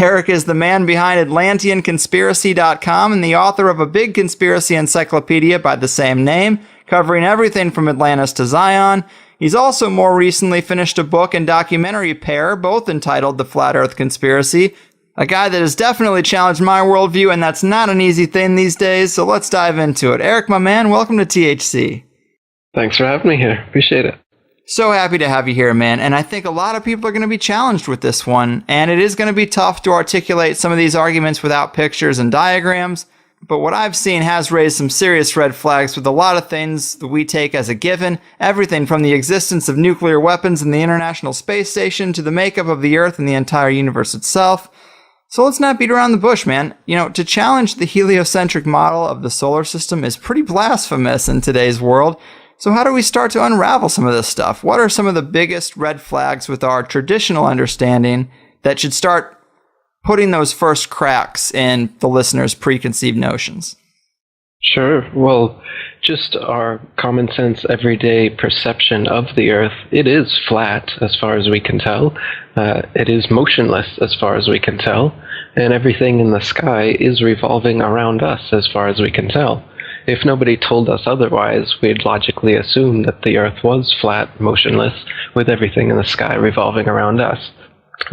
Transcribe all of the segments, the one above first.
Eric is the man behind AtlanteanConspiracy.com and the author of a big conspiracy encyclopedia by the same name, covering everything from Atlantis to Zion. He's also more recently finished a book and documentary pair, both entitled The Flat Earth Conspiracy. A guy that has definitely challenged my worldview, and that's not an easy thing these days, so let's dive into it. Eric, my man, welcome to THC. Thanks for having me here. Appreciate it. So happy to have you here, man. And I think a lot of people are going to be challenged with this one. And it is going to be tough to articulate some of these arguments without pictures and diagrams. But what I've seen has raised some serious red flags with a lot of things that we take as a given. Everything from the existence of nuclear weapons in the International Space Station to the makeup of the Earth and the entire universe itself. So let's not beat around the bush, man. You know, to challenge the heliocentric model of the solar system is pretty blasphemous in today's world. So how do we start to unravel some of this stuff? What are some of the biggest red flags with our traditional understanding that should start putting those first cracks in the listener's preconceived notions? Sure. Well, just our common sense, everyday perception of the Earth, it is flat as far as we can tell. It is motionless as far as we can tell. And everything in the sky is revolving around us as far as we can tell. If nobody told us otherwise, we'd logically assume that the Earth was flat, motionless, with everything in the sky revolving around us.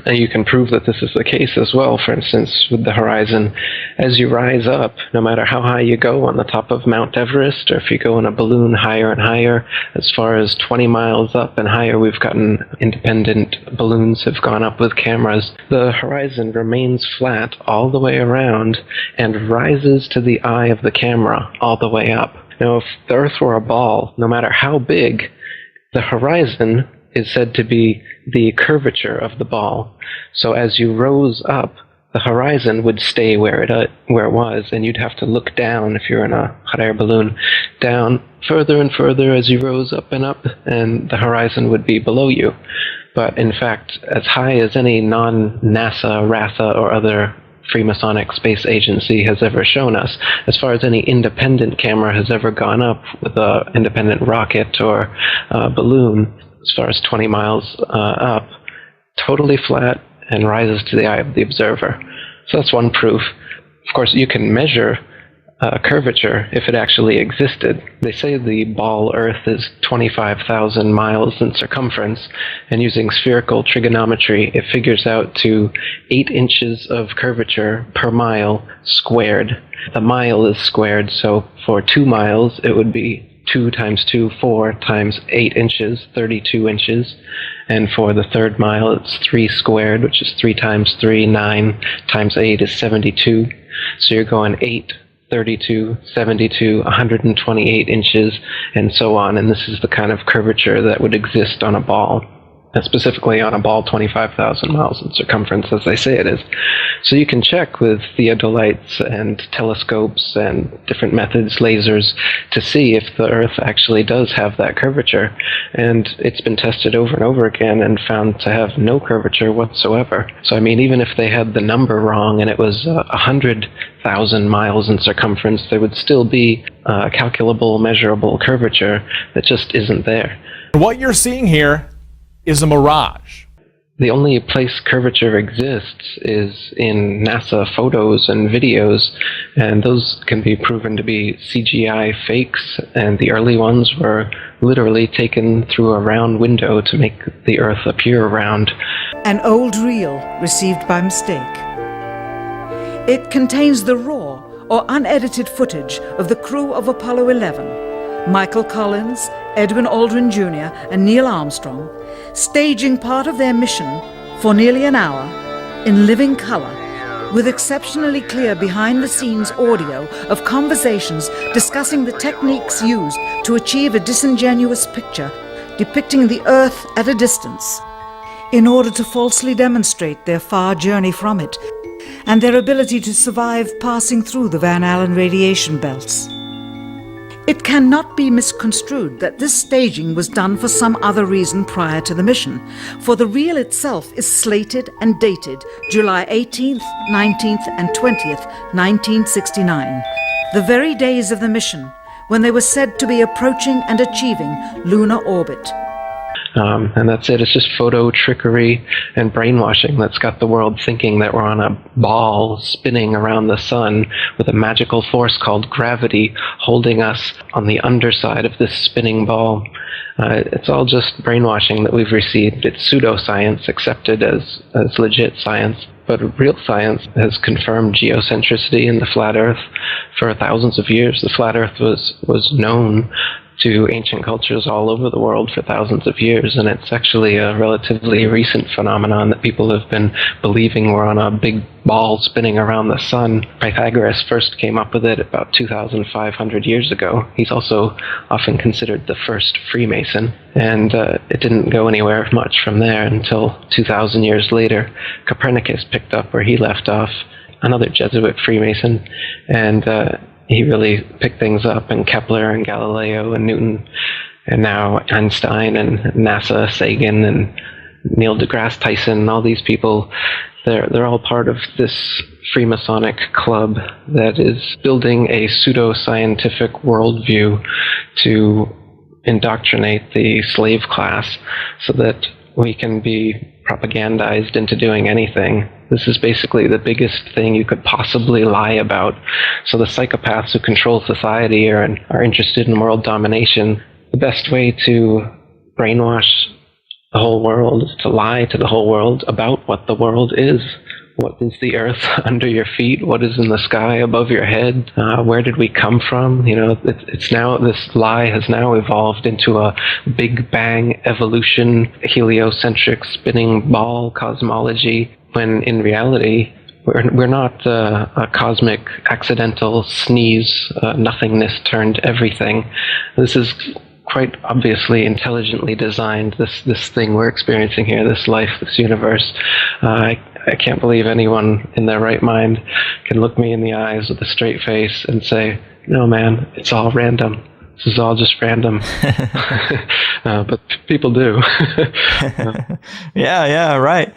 And you can prove that this is the case as well, for instance, with the horizon. As you rise up, no matter how high you go on the top of Mount Everest, or if you go in a balloon higher and higher, as far as 20 miles up and higher, we've gotten independent balloons have gone up with cameras. The horizon remains flat all the way around and rises to the eye of the camera all the way up. Now, if the Earth were a ball, no matter how big, the horizon is said to be the curvature of the ball. So as you rose up, the horizon would stay where it was, and you'd have to look down if you're in a hot air balloon, down further and further as you rose up, and the horizon would be below you. But in fact, as high as any non-NASA, RASA, or other Freemasonic space agency has ever shown us, as far as any independent camera has ever gone up with an independent rocket or balloon, as far as 20 miles up, totally flat and rises to the eye of the observer. So that's one proof. Of course, you can measure curvature if it actually existed. They say the ball Earth is 25,000 miles in circumference, and using spherical trigonometry, it figures out to 8 inches of curvature per mile squared. The mile is squared, so for 2 miles, it would be 2 times 2, 4 times 8 inches, 32 inches. And for the third mile, it's 3 squared, which is 3 times 3, 9 times 8 is 72. So you're going 8, 32, 72, 128 inches, and so on. And this is the kind of curvature that would exist on a ball. And specifically on a ball 25,000 miles in circumference, as they say it is. So you can check with theodolites and telescopes and different methods, lasers, to see if the Earth actually does have that curvature. And it's been tested over and over again and found to have no curvature whatsoever. So I mean, even if they had the number wrong and it was 100,000 miles in circumference, there would still be a calculable, measurable curvature that just isn't there. What you're seeing here is a mirage. The only place curvature exists is in NASA photos and videos, and those can be proven to be CGI fakes, and the early ones were literally taken through a round window to make the Earth appear round. An old reel received by mistake. It contains the raw or unedited footage of the crew of Apollo 11, Michael Collins, Edwin Aldrin Jr., and Neil Armstrong, staging part of their mission for nearly an hour in living color, with exceptionally clear behind-the-scenes audio of conversations discussing the techniques used to achieve a disingenuous picture depicting the Earth at a distance, in order to falsely demonstrate their far journey from it and their ability to survive passing through the Van Allen radiation belts. It cannot be misconstrued that this staging was done for some other reason prior to the mission, for the reel itself is slated and dated July 18th, 19th, and 20th, 1969, the very days of the mission when they were said to be approaching and achieving lunar orbit. And that's it. It's just photo trickery and brainwashing that's got the world thinking that we're on a ball spinning around the sun with a magical force called gravity holding us on the underside of this spinning ball. It's all just brainwashing that we've received. It's pseudoscience accepted as legit science. But real science has confirmed geocentricity in the flat Earth for thousands of years. The flat Earth was known to ancient cultures all over the world for thousands of years, and it's actually a relatively recent phenomenon that people have been believing we're on a big ball spinning around the sun. Pythagoras first came up with it about 2,500 years ago. He's also often considered the first Freemason, and it didn't go anywhere much from there until 2,000 years later. Copernicus picked up where he left off, another Jesuit Freemason, and he really picked things up, and Kepler and Galileo and Newton, and now Einstein and NASA, Sagan and Neil deGrasse Tyson, all these people, they're all part of this Freemasonic club that is building a pseudo-scientific worldview to indoctrinate the slave class so that we can be propagandized into doing anything. This is basically the biggest thing you could possibly lie about. So the psychopaths who control society are interested in world domination. The best way to brainwash the whole world is to lie to the whole world about what the world is. What is the earth under your feet? What is in the sky above your head? Where did we come from? You know, it's now, this lie has now evolved into a Big Bang evolution, heliocentric spinning ball cosmology, when in reality, we're not a cosmic accidental sneeze, nothingness turned everything. This is quite obviously intelligently designed, this thing we're experiencing here, this life, this universe. I can't believe anyone in their right mind can look me in the eyes with a straight face and say, no man, it's all random. This is all just random. But people do. Yeah, right.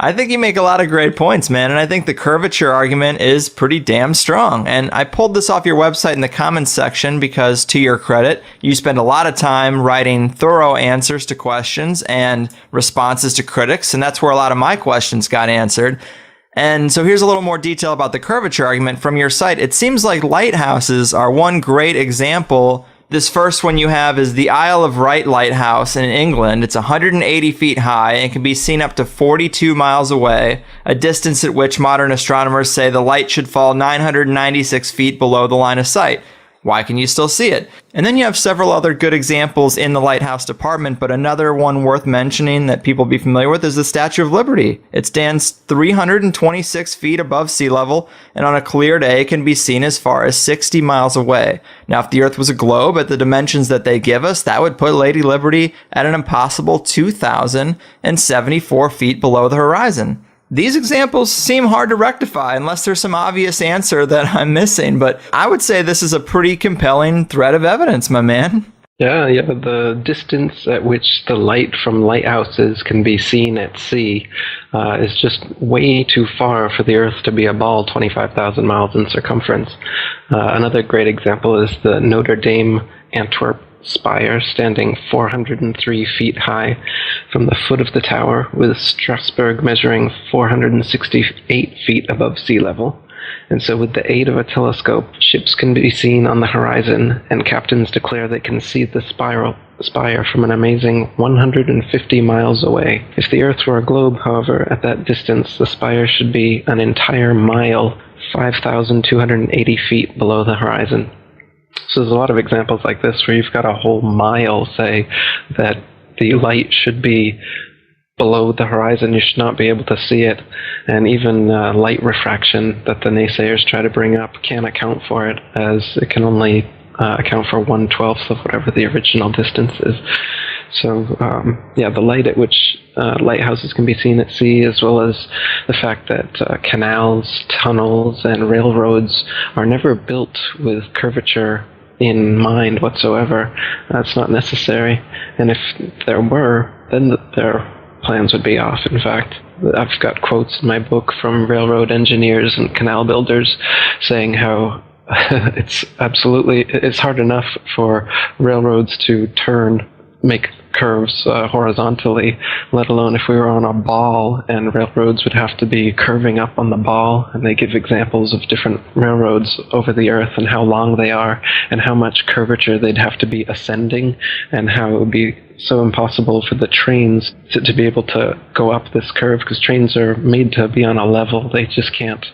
I think you make a lot of great points, man. And I think the curvature argument is pretty damn strong. And I pulled this off your website in the comments section because, to your credit, you spend a lot of time writing thorough answers to questions and responses to critics. And that's where a lot of my questions got answered. And so here's a little more detail about the curvature argument from your site. It seems like lighthouses are one great example. This first one you have is the Isle of Wight Lighthouse in England. It's 180 feet high and can be seen up to 42 miles away, a distance at which modern astronomers say the light should fall 996 feet below the line of sight. Why can you still see it? And then you have several other good examples in the lighthouse department, but another one worth mentioning that people be familiar with is the Statue of Liberty. It stands 326 feet above sea level, and on a clear day can be seen as far as 60 miles away. Now, if the Earth was a globe at the dimensions that they give us, that would put Lady Liberty at an impossible 2,074 feet below the horizon. These examples seem hard to rectify unless there's some obvious answer that I'm missing, but I would say this is a pretty compelling thread of evidence, my man. Yeah, the distance at which the light from lighthouses can be seen at sea is just way too far for the Earth to be a ball 25,000 miles in circumference. Another great example is the Notre Dame Antwerp spire, standing 403 feet high from the foot of the tower, with Strasbourg measuring 468 feet above sea level. And so with the aid of a telescope, ships can be seen on the horizon, and captains declare they can see the spire from an amazing 150 miles away. If the Earth were a globe, however, at that distance, the spire should be an entire mile, 5,280 feet below the horizon. So there's a lot of examples like this where you've got a whole mile, say, that the light should be below the horizon. You should not be able to see it. And even light refraction that the naysayers try to bring up can't account for it, as it can only account for 1/12 of whatever the original distance is. So, the light at which lighthouses can be seen at sea, as well as the fact that canals, tunnels, and railroads are never built with curvature in mind whatsoever. That's not necessary. And if there were, then their plans would be off, in fact. I've got quotes in my book from railroad engineers and canal builders saying how it's hard enough for railroads to make curves horizontally, let alone if we were on a ball and railroads would have to be curving up on the ball. And they give examples of different railroads over the Earth and how long they are and how much curvature they'd have to be ascending and how it would be so impossible for the trains to be able to go up this curve, because trains are made to be on a level. They just can't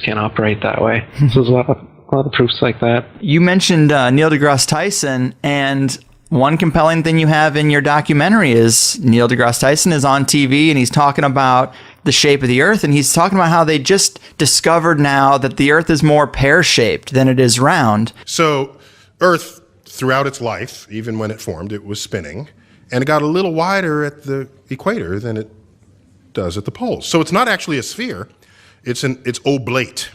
operate that way. So there's a lot of proofs like that. You mentioned Neil deGrasse Tyson, and one compelling thing you have in your documentary is Neil deGrasse Tyson is on TV and he's talking about the shape of the Earth, and he's talking about how they just discovered now that the Earth is more pear-shaped than it is round. So Earth, throughout its life, even when it formed, it was spinning, and it got a little wider at the equator than it does at the poles. So it's not actually a sphere, it's oblate.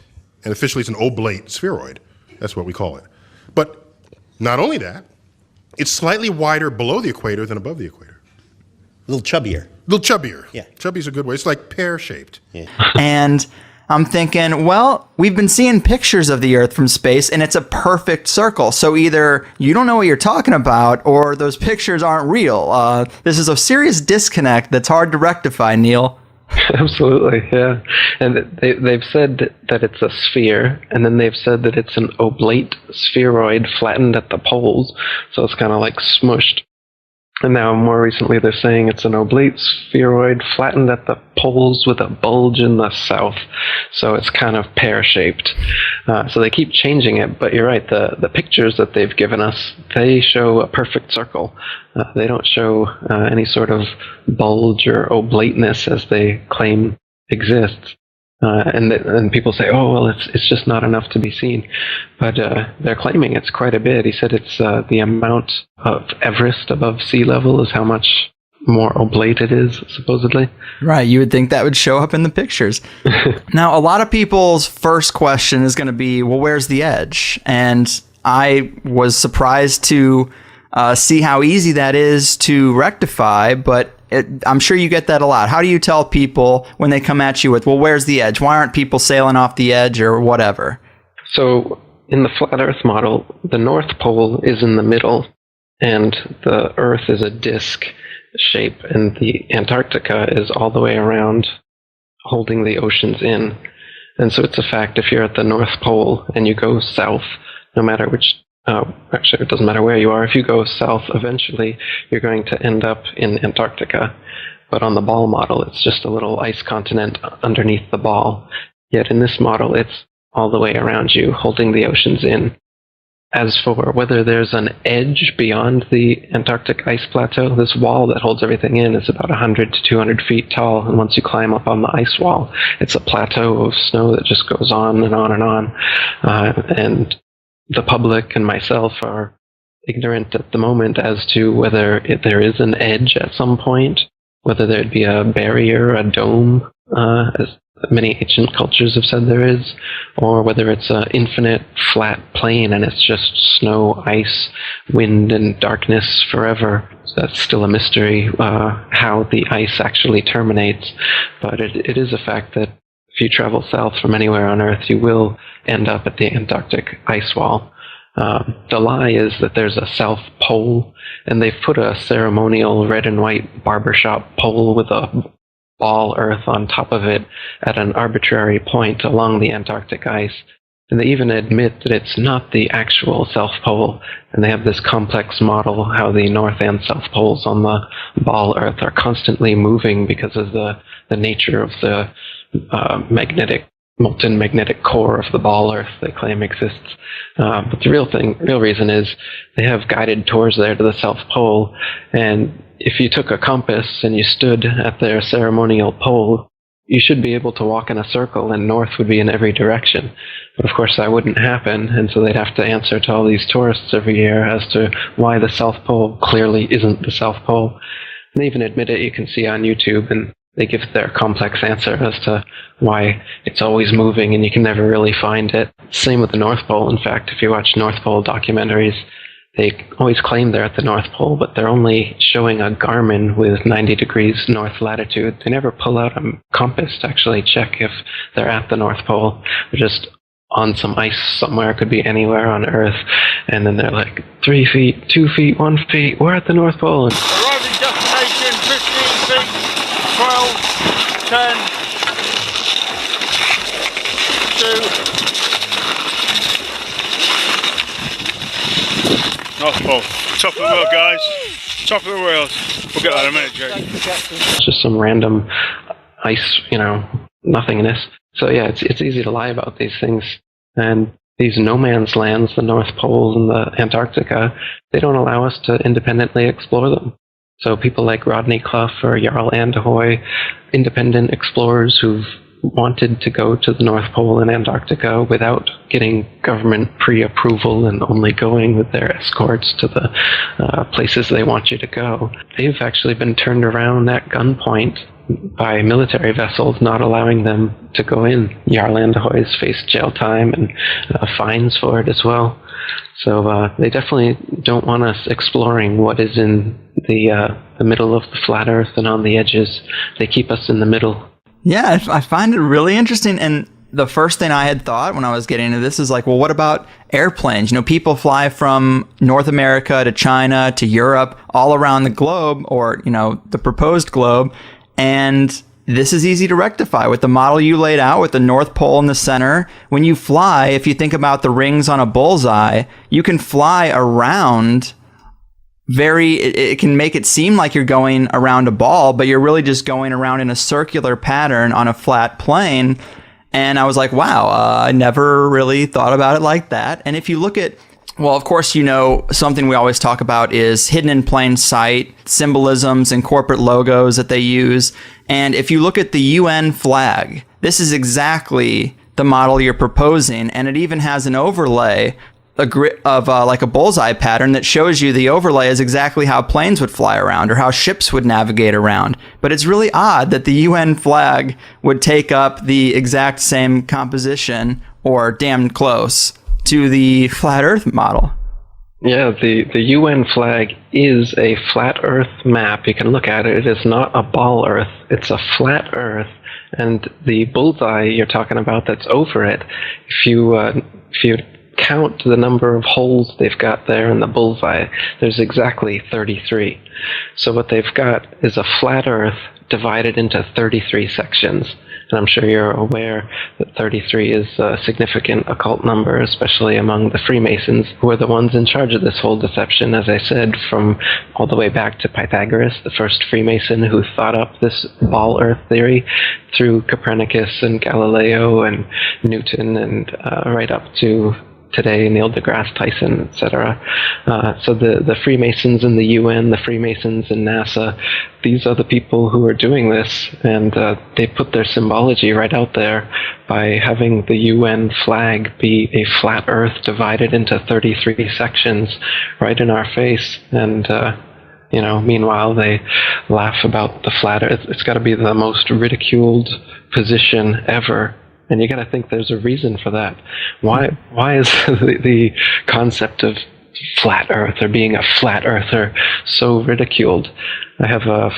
And officially it's an oblate spheroid. That's what we call it. But not only that, it's slightly wider below the equator than above the equator. A little chubbier. A little chubbier. Yeah. Chubby's a good way. It's like pear-shaped. Yeah. And I'm thinking, well, we've been seeing pictures of the Earth from space, and it's a perfect circle. So either you don't know what you're talking about, or those pictures aren't real. This is a serious disconnect that's hard to rectify, Neil. Absolutely, yeah. And they've said that it's a sphere, and then they've said that it's an oblate spheroid flattened at the poles, so it's kind of like smushed. And now more recently they're saying it's an oblate spheroid flattened at the poles with a bulge in the south, so it's kind of pear-shaped. So they keep changing it, but you're right, the pictures that they've given us, they show a perfect circle. They don't show any sort of bulge or oblateness as they claim exists. And people say, oh, well, it's just not enough to be seen. But they're claiming it's quite a bit. He said it's the amount of Everest above sea level is how much more oblate it is, supposedly. Right, you would think that would show up in the pictures. Now, a lot of people's first question is going to be, well, where's the edge? And I was surprised to see how easy that is to rectify, but I'm sure you get that a lot. How do you tell people when they come at you with, well, where's the edge? Why aren't people sailing off the edge or whatever? So in the flat Earth model, the North Pole is in the middle, and the Earth is a disk shape, and the Antarctica is all the way around, holding the oceans in. And so it's a fact, if you're at the North Pole and you go south, no matter which actually, it doesn't matter where you are. If you go south, eventually you're going to end up in Antarctica. But on the ball model, it's just a little ice continent underneath the ball. Yet in this model, it's all the way around you, holding the oceans in. As for whether there's an edge beyond the Antarctic ice plateau, this wall that holds everything in is about 100 to 200 feet tall. And once you climb up on the ice wall, it's a plateau of snow that just goes on and on and on. And the public and myself are ignorant at the moment as to whether there is an edge at some point, whether there'd be a barrier, a dome, as many ancient cultures have said there is, or whether it's an infinite flat plain and it's just snow, ice, wind, and darkness forever. So that's still a mystery, how the ice actually terminates. But it is a fact that if you travel south from anywhere on Earth, you will end up at the Antarctic ice wall. The lie is that there's a South Pole, and they've put a ceremonial red and white barbershop pole with a ball Earth on top of it at an arbitrary point along the Antarctic ice. And they even admit that it's not the actual South Pole, and they have this complex model how the North and South Poles on the ball Earth are constantly moving because of the nature of the molten magnetic core of the ball Earth they claim exists. But the real reason is they have guided tours there to the South Pole, and if you took a compass and you stood at their ceremonial pole, you should be able to walk in a circle and north would be in every direction. But of course that wouldn't happen, and so they'd have to answer to all these tourists every year as to why the South Pole clearly isn't the South Pole. And they even admit it, you can see on YouTube, and they give their complex answer as to why it's always moving and you can never really find it. Same with the North Pole. In fact, if you watch North Pole documentaries, they always claim they're at the North Pole, but they're only showing a Garmin with 90 degrees north latitude. They never pull out a compass to actually check if they're at the North Pole. They're just on some ice somewhere, could be anywhere on Earth, and then they're like 3 feet, 2 feet, 1 feet, we're at the North Pole. And 15 feet, 12, 10, 2. Oh, top of the world, guys. Top of the world. We'll get that in a minute, Jake. It's just some random ice, nothingness. So yeah, it's easy to lie about these things. And these no man's lands, the North Pole and the Antarctica, they don't allow us to independently explore them. So people like Rodney Clough or Jarl Anderhoy, independent explorers who've wanted to go to the North Pole and Antarctica without getting government pre-approval and only going with their escorts to the places they want you to go, they've actually been turned around at gunpoint by military vessels, not allowing them to go in. Jarl Anderhoy's faced jail time and fines for it as well. So they definitely don't want us exploring what is in the middle of the flat Earth and on the edges. They keep us in the middle. Yeah, I find it really interesting. And the first thing I had thought when I was getting into this is like, well, what about airplanes? People fly from North America to China to Europe, all around the globe, or, the proposed globe. And this is easy to rectify with the model you laid out with the North Pole in the center. When you fly, if you think about the rings on a bullseye, you can fly around it can make it seem like you're going around a ball, but you're really just going around in a circular pattern on a flat plane. And I was like, wow, I never really thought about it like that. And if you look at, well, of course, something we always talk about is hidden in plain sight, symbolisms and corporate logos that they use. And if you look at the UN flag, this is exactly the model you're proposing. And it even has an overlay of like a bullseye pattern that shows you the overlay is exactly how planes would fly around or how ships would navigate around. But it's really odd that the UN flag would take up the exact same composition or damn close to the flat Earth model. Yeah, the UN flag is a flat Earth map. You can look at it. It is not a ball Earth. It's a flat Earth. And the bullseye you're talking about that's over it, if you count the number of holes they've got there in the bullseye, there's exactly 33. So what they've got is a flat Earth divided into 33 sections. And I'm sure you're aware that 33 is a significant occult number, especially among the Freemasons, who are the ones in charge of this whole deception, as I said, from all the way back to Pythagoras, the first Freemason who thought up this ball Earth theory, through Copernicus and Galileo and Newton and right up to today, Neil deGrasse Tyson, etc. So the Freemasons in the UN, the Freemasons in NASA, these are the people who are doing this, and they put their symbology right out there by having the UN flag be a flat Earth divided into 33 sections right in our face. And meanwhile they laugh about the flat Earth. It's got to be the most ridiculed position ever. And you got to think there's a reason for that. Why is the concept of flat Earth or being a flat earther so ridiculed? I have a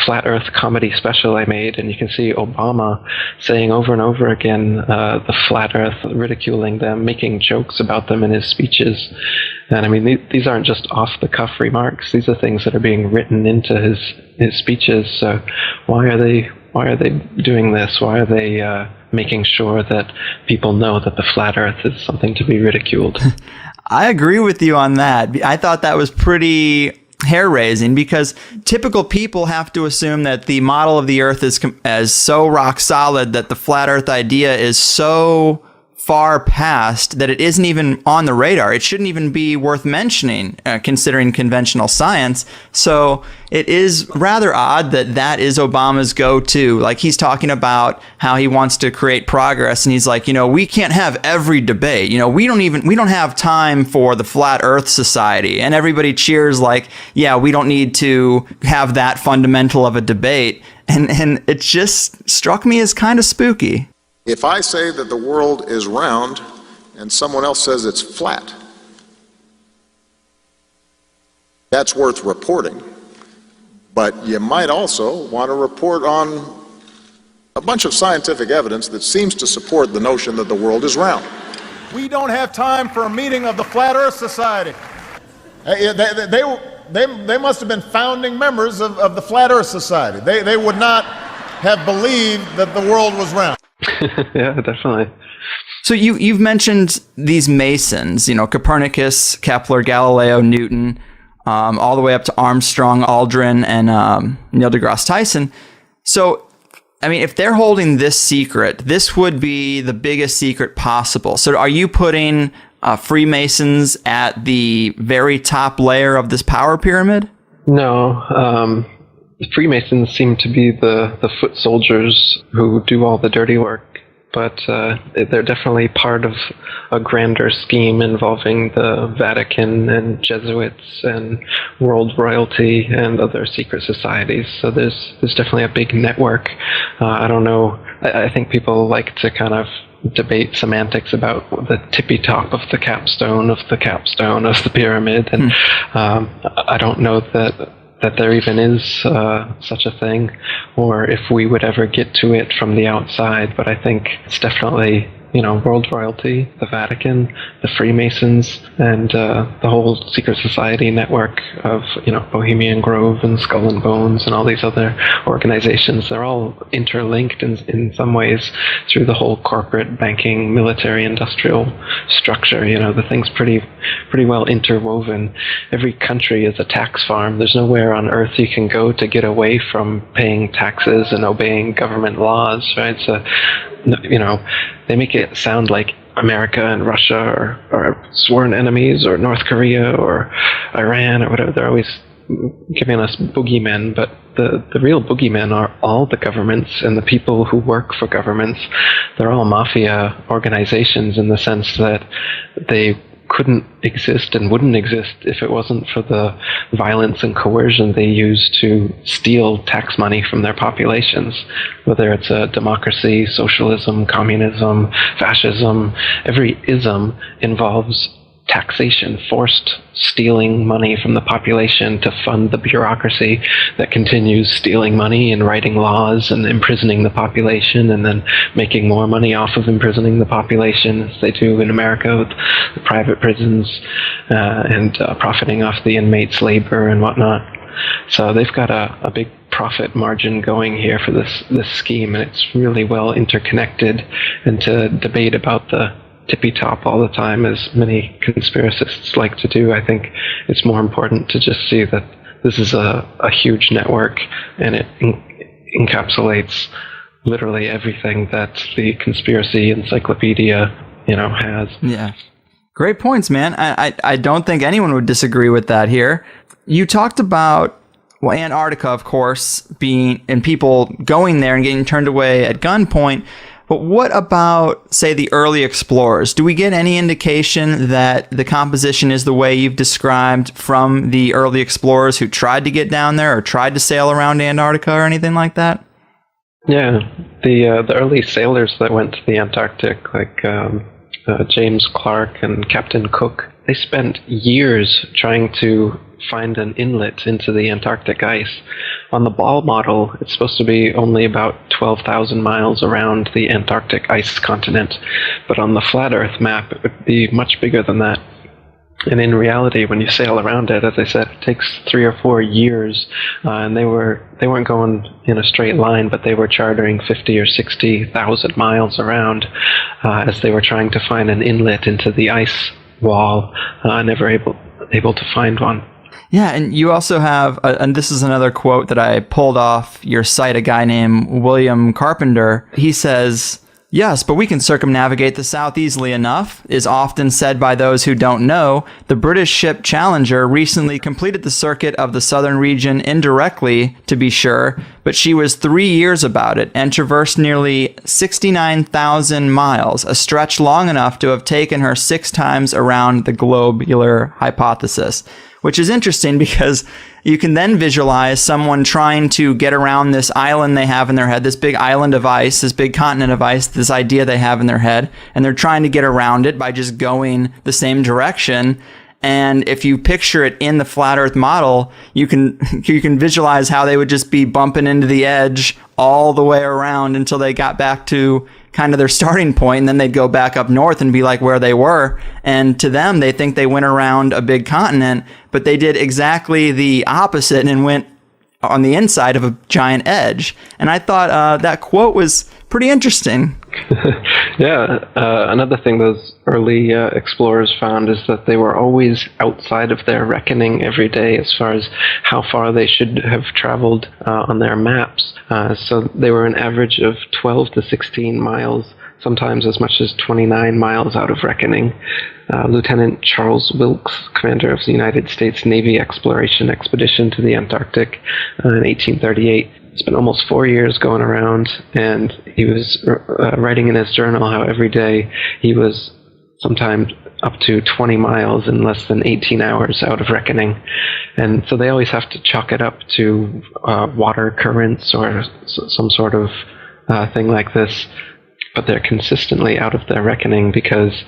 flat Earth comedy special I made, and you can see Obama saying over and over again the flat Earth, ridiculing them, making jokes about them in his speeches. And I mean, these aren't just off-the-cuff remarks. These are things that are being written into his speeches. So why are they doing this? Why are they making sure that people know that the flat Earth is something to be ridiculed? I agree with you on that. I thought that was pretty hair-raising because typical people have to assume that the model of the Earth is so rock solid that the flat Earth idea is so far past that it isn't even on the radar. It shouldn't even be worth mentioning, considering conventional science. So it is rather odd that that is Obama's go-to. Like, he's talking about how he wants to create progress, and he's like, we can't have every debate. We don't have time for the Flat Earth Society. And everybody cheers like, yeah, we don't need to have that fundamental of a debate. And it just struck me as kind of spooky. If I say that the world is round and someone else says it's flat, that's worth reporting. But you might also want to report on a bunch of scientific evidence that seems to support the notion that the world is round. We don't have time for a meeting of the Flat Earth Society. they must have been founding members of the Flat Earth Society. They would not have believed that the world was round. Yeah, definitely. So you've mentioned these Masons, Copernicus, Kepler, Galileo, Newton, all the way up to Armstrong, Aldrin, and Neil deGrasse Tyson. So, I mean, if they're holding this secret, this would be the biggest secret possible. So are you putting Freemasons at the very top layer of this power pyramid? No. The Freemasons seem to be the foot soldiers who do all the dirty work. But they're definitely part of a grander scheme involving the Vatican and Jesuits and world royalty and other secret societies. So there's definitely a big network. I don't know. I think people like to kind of debate semantics about the tippy top of the capstone of the pyramid, and I don't know that there even is such a thing, or if we would ever get to it from the outside. But I think it's definitely, world royalty, the Vatican, the Freemasons, and the whole secret society network of, Bohemian Grove and Skull and Bones and all these other organizations. They're all interlinked in some ways through the whole corporate, banking, military, industrial structure. The thing's pretty well interwoven. Every country is a tax farm. There's nowhere on earth you can go to get away from paying taxes and obeying government laws, right? So, they make it sound like America and Russia are sworn enemies, or North Korea or Iran or whatever. They're always giving us boogeymen, but the real boogeymen are all the governments and the people who work for governments. They're all mafia organizations in the sense that they couldn't exist and wouldn't exist if it wasn't for the violence and coercion they use to steal tax money from their populations. Whether it's a democracy, socialism, communism, fascism, every ism involves taxation, forced stealing money from the population to fund the bureaucracy that continues stealing money and writing laws and imprisoning the population, and then making more money off of imprisoning the population, as they do in America with the private prisons, and profiting off the inmates' labor and whatnot. So they've got a big profit margin going here for this scheme, and it's really well interconnected. And to debate about the tippy top all the time, as many conspiracists like to do, I think it's more important to just see that this is a huge network, and it encapsulates literally everything that the conspiracy encyclopedia, has. Yeah. Great points, man. I don't think anyone would disagree with that here. You talked about Antarctica, of course, and people going there and getting turned away at gunpoint. But what about, say, the early explorers? Do we get any indication that the composition is the way you've described from the early explorers who tried to get down there or tried to sail around Antarctica or anything like that? Yeah, the early sailors that went to the Antarctic, like James Clark and Captain Cook, they spent years trying to find an inlet into the Antarctic ice. On the Ball model, it's supposed to be only about 12,000 miles around the Antarctic ice continent, but on the flat Earth map, it would be much bigger than that. And in reality, when you sail around it, as I said, it takes 3 or 4 years, and they weren't going in a straight line, but they were chartering 50 or 60,000 miles around as they were trying to find an inlet into the ice wall, never able to find one. Yeah, and you also have, and this is another quote that I pulled off your site, a guy named William Carpenter. He says, "Yes, but we can circumnavigate the South easily enough," is often said by those who don't know. The British ship Challenger recently completed the circuit of the southern region indirectly, to be sure, but she was 3 years about it and traversed nearly 69,000 miles, a stretch long enough to have taken her 6 times around the globular hypothesis. Which is interesting because you can then visualize someone trying to get around this island they have in their head, this big island of ice, this big continent of ice, this idea they have in their head, and they're trying to get around it by just going the same direction. And if you picture it in the flat Earth model, you can visualize how they would just be bumping into the edge all the way around until they got back to kind of their starting point, and then they'd go back up north and be like where they were. And to them, they think they went around a big continent, but they did exactly the opposite and went on the inside of a giant edge. And I thought that quote was pretty interesting. Yeah, another thing those early explorers found is that they were always outside of their reckoning every day as far as how far they should have traveled on their maps. So they were an average of 12 to 16 miles, sometimes as much as 29 miles out of reckoning. Lieutenant Charles Wilkes, commander of the United States Navy exploration expedition to the Antarctic in 1838, spent almost 4 years going around, and he was writing in his journal how every day he was sometimes up to 20 miles in less than 18 hours out of reckoning. And so they always have to chalk it up to water currents or some sort of thing like this, but they're consistently out of their reckoning because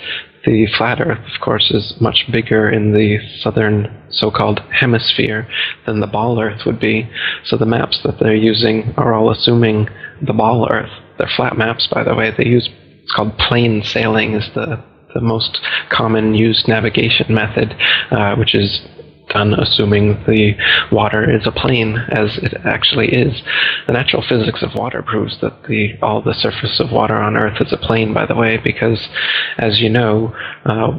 the flat Earth, of course, is much bigger in the southern so-called hemisphere than the ball Earth would be. So the maps that they're using are all assuming the ball Earth. They're flat maps, by the way. They use, it's called plane sailing is the most common used navigation method, which is done assuming the water is a plane, as it actually is. The natural physics of water proves that all the surface of water on Earth is a plane, by the way, because, as you know,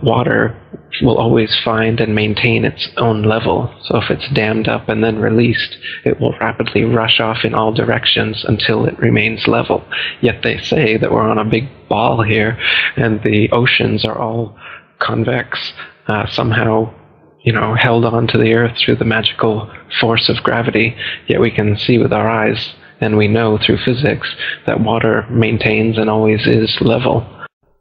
water will always find and maintain its own level. So if it's dammed up and then released, it will rapidly rush off in all directions until it remains level. Yet they say that we're on a big ball here, and the oceans are all convex, somehow held on to the Earth through the magical force of gravity, yet we can see with our eyes, and we know through physics, that water maintains and always is level.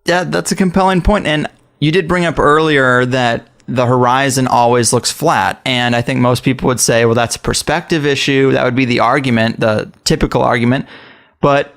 Yeah, that's a compelling point. And you did bring up earlier that the horizon always looks flat, and I think most people would say, well, that's a perspective issue. That would be the argument, the typical argument. But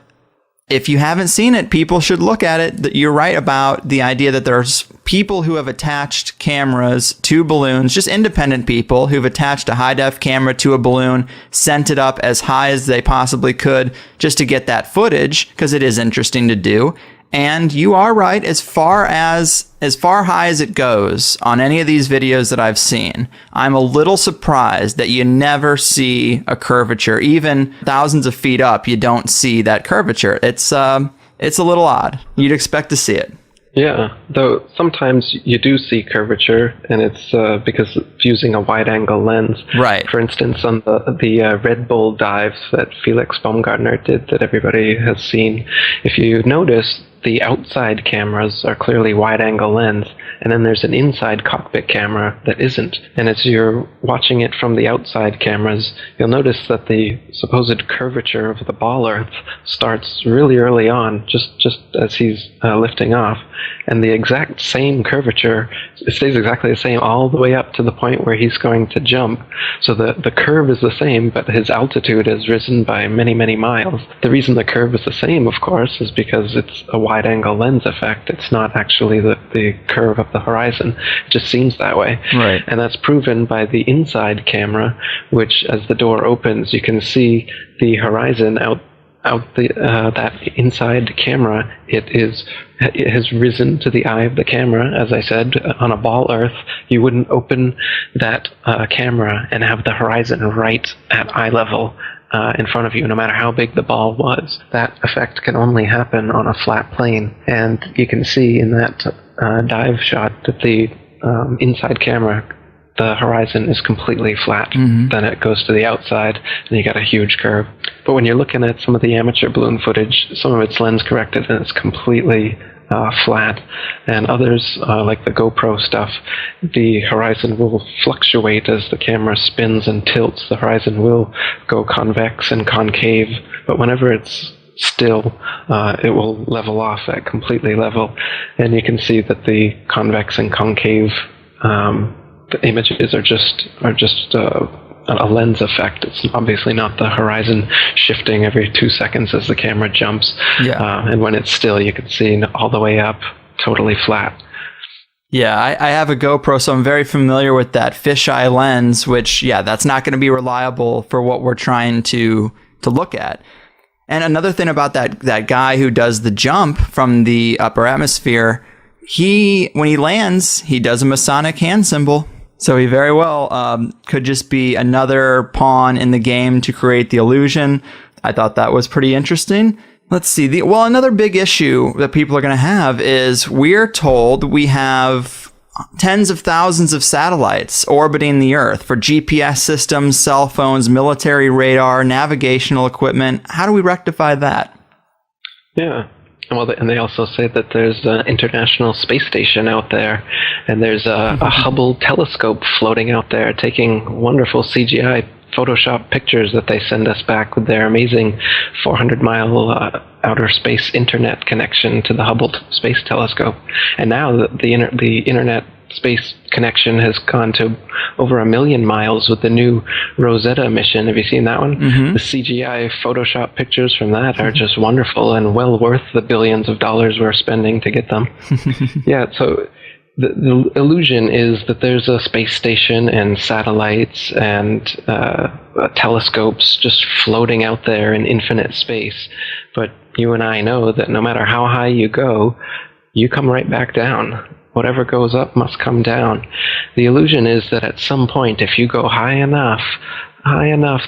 if you haven't seen it, people should look at it. You're right about the idea that there's people who have attached cameras to balloons, just independent people who've attached a high-def camera to a balloon, sent it up as high as they possibly could just to get that footage, because it is interesting to do. And you are right, as far high as it goes on any of these videos that I've seen, I'm a little surprised that you never see a curvature. Even thousands of feet up, you don't see that curvature. It's a little odd. You'd expect to see it. Yeah, though sometimes you do see curvature, and it's because of using a wide-angle lens. Right. For instance, on the Red Bull dives that Felix Baumgartner did that everybody has seen, if you notice, the outside cameras are clearly wide-angle lens, and then there's an inside cockpit camera that isn't. And as you're watching it from the outside cameras, you'll notice that the supposed curvature of the ball Earth starts really early on, just as he's lifting off. And the exact same curvature, it stays exactly the same all the way up to the point where he's going to jump. So the curve is the same, but his altitude has risen by many, many miles. The reason the curve is the same, of course, is because it's a wide-angle lens effect. It's not actually the curve of the horizon. It just seems that way. Right. And that's proven by the inside camera, which, as the door opens, you can see the horizon out that inside camera. It has risen to the eye of the camera. As I said, on a ball Earth, you wouldn't open that camera and have the horizon right at eye level in front of you, no matter how big the ball was. That effect can only happen on a flat plane, and you can see in that dive shot that the inside camera, the horizon is completely flat. Mm-hmm. Then it goes to the outside, and you got a huge curve. But when you're looking at some of the amateur balloon footage, some of it's lens corrected, and it's completely flat. And others, like the GoPro stuff, the horizon will fluctuate as the camera spins and tilts. The horizon will go convex and concave, but whenever it's still, it will level off at completely level. And you can see that the convex and concave the images are just a lens effect. It's obviously not the horizon shifting every 2 seconds as the camera jumps. Yeah. And when it's still, you can see all the way up, totally flat. Yeah, I have a GoPro, so I'm very familiar with that fisheye lens, which, yeah, that's not going to be reliable for what we're trying to look at. And another thing about that guy who does the jump from the upper atmosphere, when he lands, he does a Masonic hand symbol. So he very well could just be another pawn in the game to create the illusion. I thought that was pretty interesting. Let's see. Another big issue that people are going to have is we're told we have tens of thousands of satellites orbiting the Earth for GPS systems, cell phones, military radar, navigational equipment. How do we rectify that? Yeah. Well, and they also say that there's an International Space Station out there, and there's a Hubble telescope floating out there taking wonderful CGI Photoshop pictures that they send us back with their amazing 400-mile outer space internet connection to the Hubble Space Telescope. And now the internet space connection has gone to over 1 million miles with the new Rosetta mission. Have you seen that one? Mm-hmm. The CGI Photoshop pictures from that are just wonderful and well worth the billions of dollars we're spending to get them. Yeah, so the illusion is that there's a space station and satellites and telescopes just floating out there in infinite space. But you and I know that no matter how high you go, you come right back down. Whatever goes up must come down. The illusion is that at some point, if you go high enough,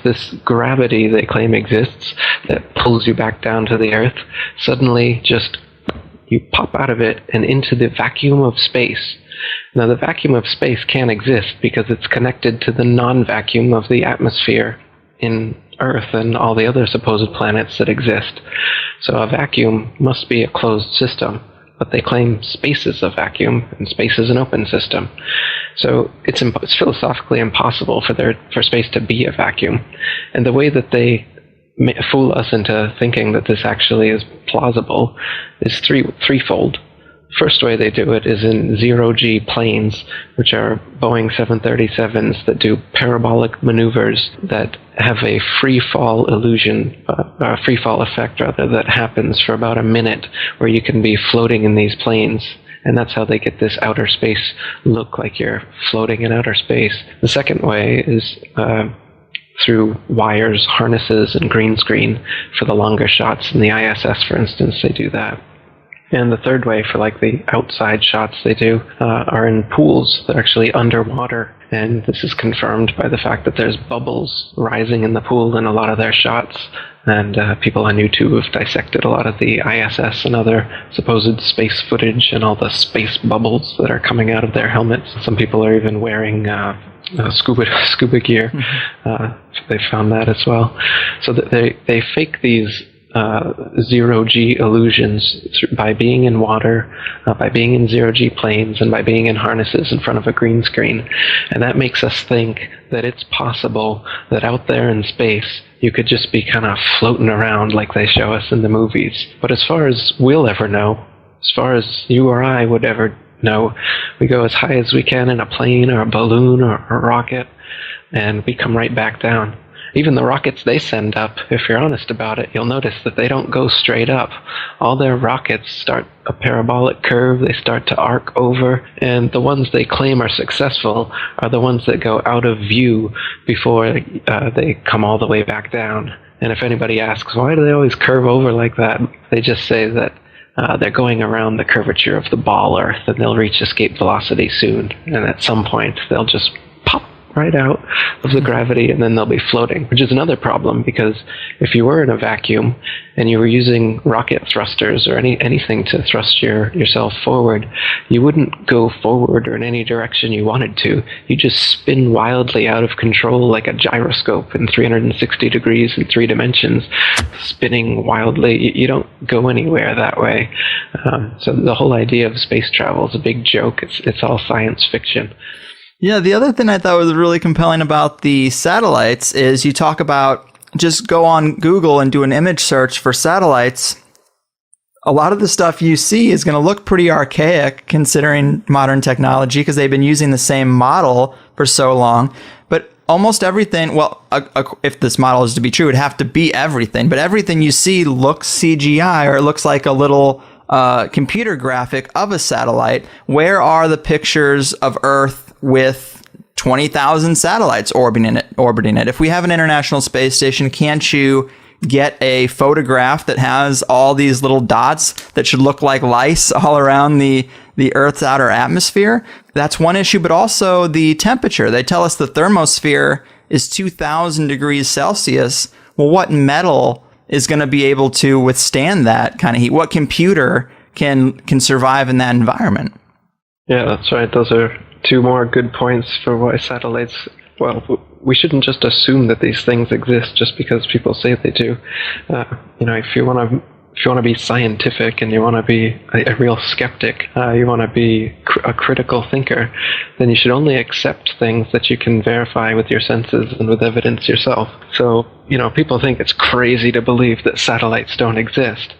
this gravity they claim exists that pulls you back down to the Earth, suddenly just you pop out of it and into the vacuum of space. Now, the vacuum of space can't exist because it's connected to the non-vacuum of the atmosphere in Earth and all the other supposed planets that exist. So a vacuum must be a closed system. But they claim space is a vacuum and space is an open system. So it's philosophically impossible for space to be a vacuum. And the way that they fool us into thinking that this actually is plausible is threefold. First way they do it is in zero-G planes, which are Boeing 737s that do parabolic maneuvers that have a free-fall illusion, a free-fall effect rather, that happens for about a minute, where you can be floating in these planes. And that's how they get this outer space look, like you're floating in outer space. The second way is through wires, harnesses, and green screen for the longer shots. In the ISS, for instance, they do that. And the third way, for like the outside shots they do, are in pools. They're actually underwater. And this is confirmed by the fact that there's bubbles rising in the pool in a lot of their shots. And people on YouTube have dissected a lot of the ISS and other supposed space footage and all the space bubbles that are coming out of their helmets. Some people are even wearing scuba gear. They found that as well. So that they fake these zero-G illusions by being in water, by being in zero-G planes, and by being in harnesses in front of a green screen. And that makes us think that it's possible that out there in space you could just be kind of floating around like they show us in the movies. But as far as we'll ever know, as far as you or I would ever know, we go as high as we can in a plane or a balloon or a rocket, and we come right back down. Even the rockets they send up, if you're honest about it, you'll notice that they don't go straight up. All their rockets start a parabolic curve, they start to arc over, and the ones they claim are successful are the ones that go out of view before they come all the way back down. And if anybody asks, why do they always curve over like that? They just say that they're going around the curvature of the ball Earth, and they'll reach escape velocity soon. And at some point, they'll just pop right out of the gravity, and then they'll be floating, which is another problem, because if you were in a vacuum and you were using rocket thrusters or anything to thrust yourself forward, you wouldn't go forward or in any direction you wanted to. You just spin wildly out of control like a gyroscope in 360 degrees in 3 dimensions, spinning wildly. You don't go anywhere that way. So the whole idea of space travel is a big joke. It's all science fiction. Yeah, the other thing I thought was really compelling about the satellites is you talk about just go on Google and do an image search for satellites. A lot of the stuff you see is going to look pretty archaic considering modern technology because they've been using the same model for so long. But almost everything, well, if this model is to be true, it would have to be everything. But everything you see looks CGI, or it looks like a little computer graphic of a satellite. Where are the pictures of Earth with 20,000 satellites orbiting it? If we have an International Space Station, can't you get a photograph that has all these little dots that should look like lice all around the Earth's outer atmosphere. That's one issue, but also the temperature. They tell us the thermosphere is 2,000 degrees Celsius. Well, what metal is going to be able to withstand that kind of heat? What computer can survive in that environment? Yeah, that's right. Those are two more good points for why satellites, well, we shouldn't just assume that these things exist just because people say they do. If you want to be scientific and you want to be a real skeptic, you want to be a critical thinker, then you should only accept things that you can verify with your senses and with evidence yourself. So, people think it's crazy to believe that satellites don't exist.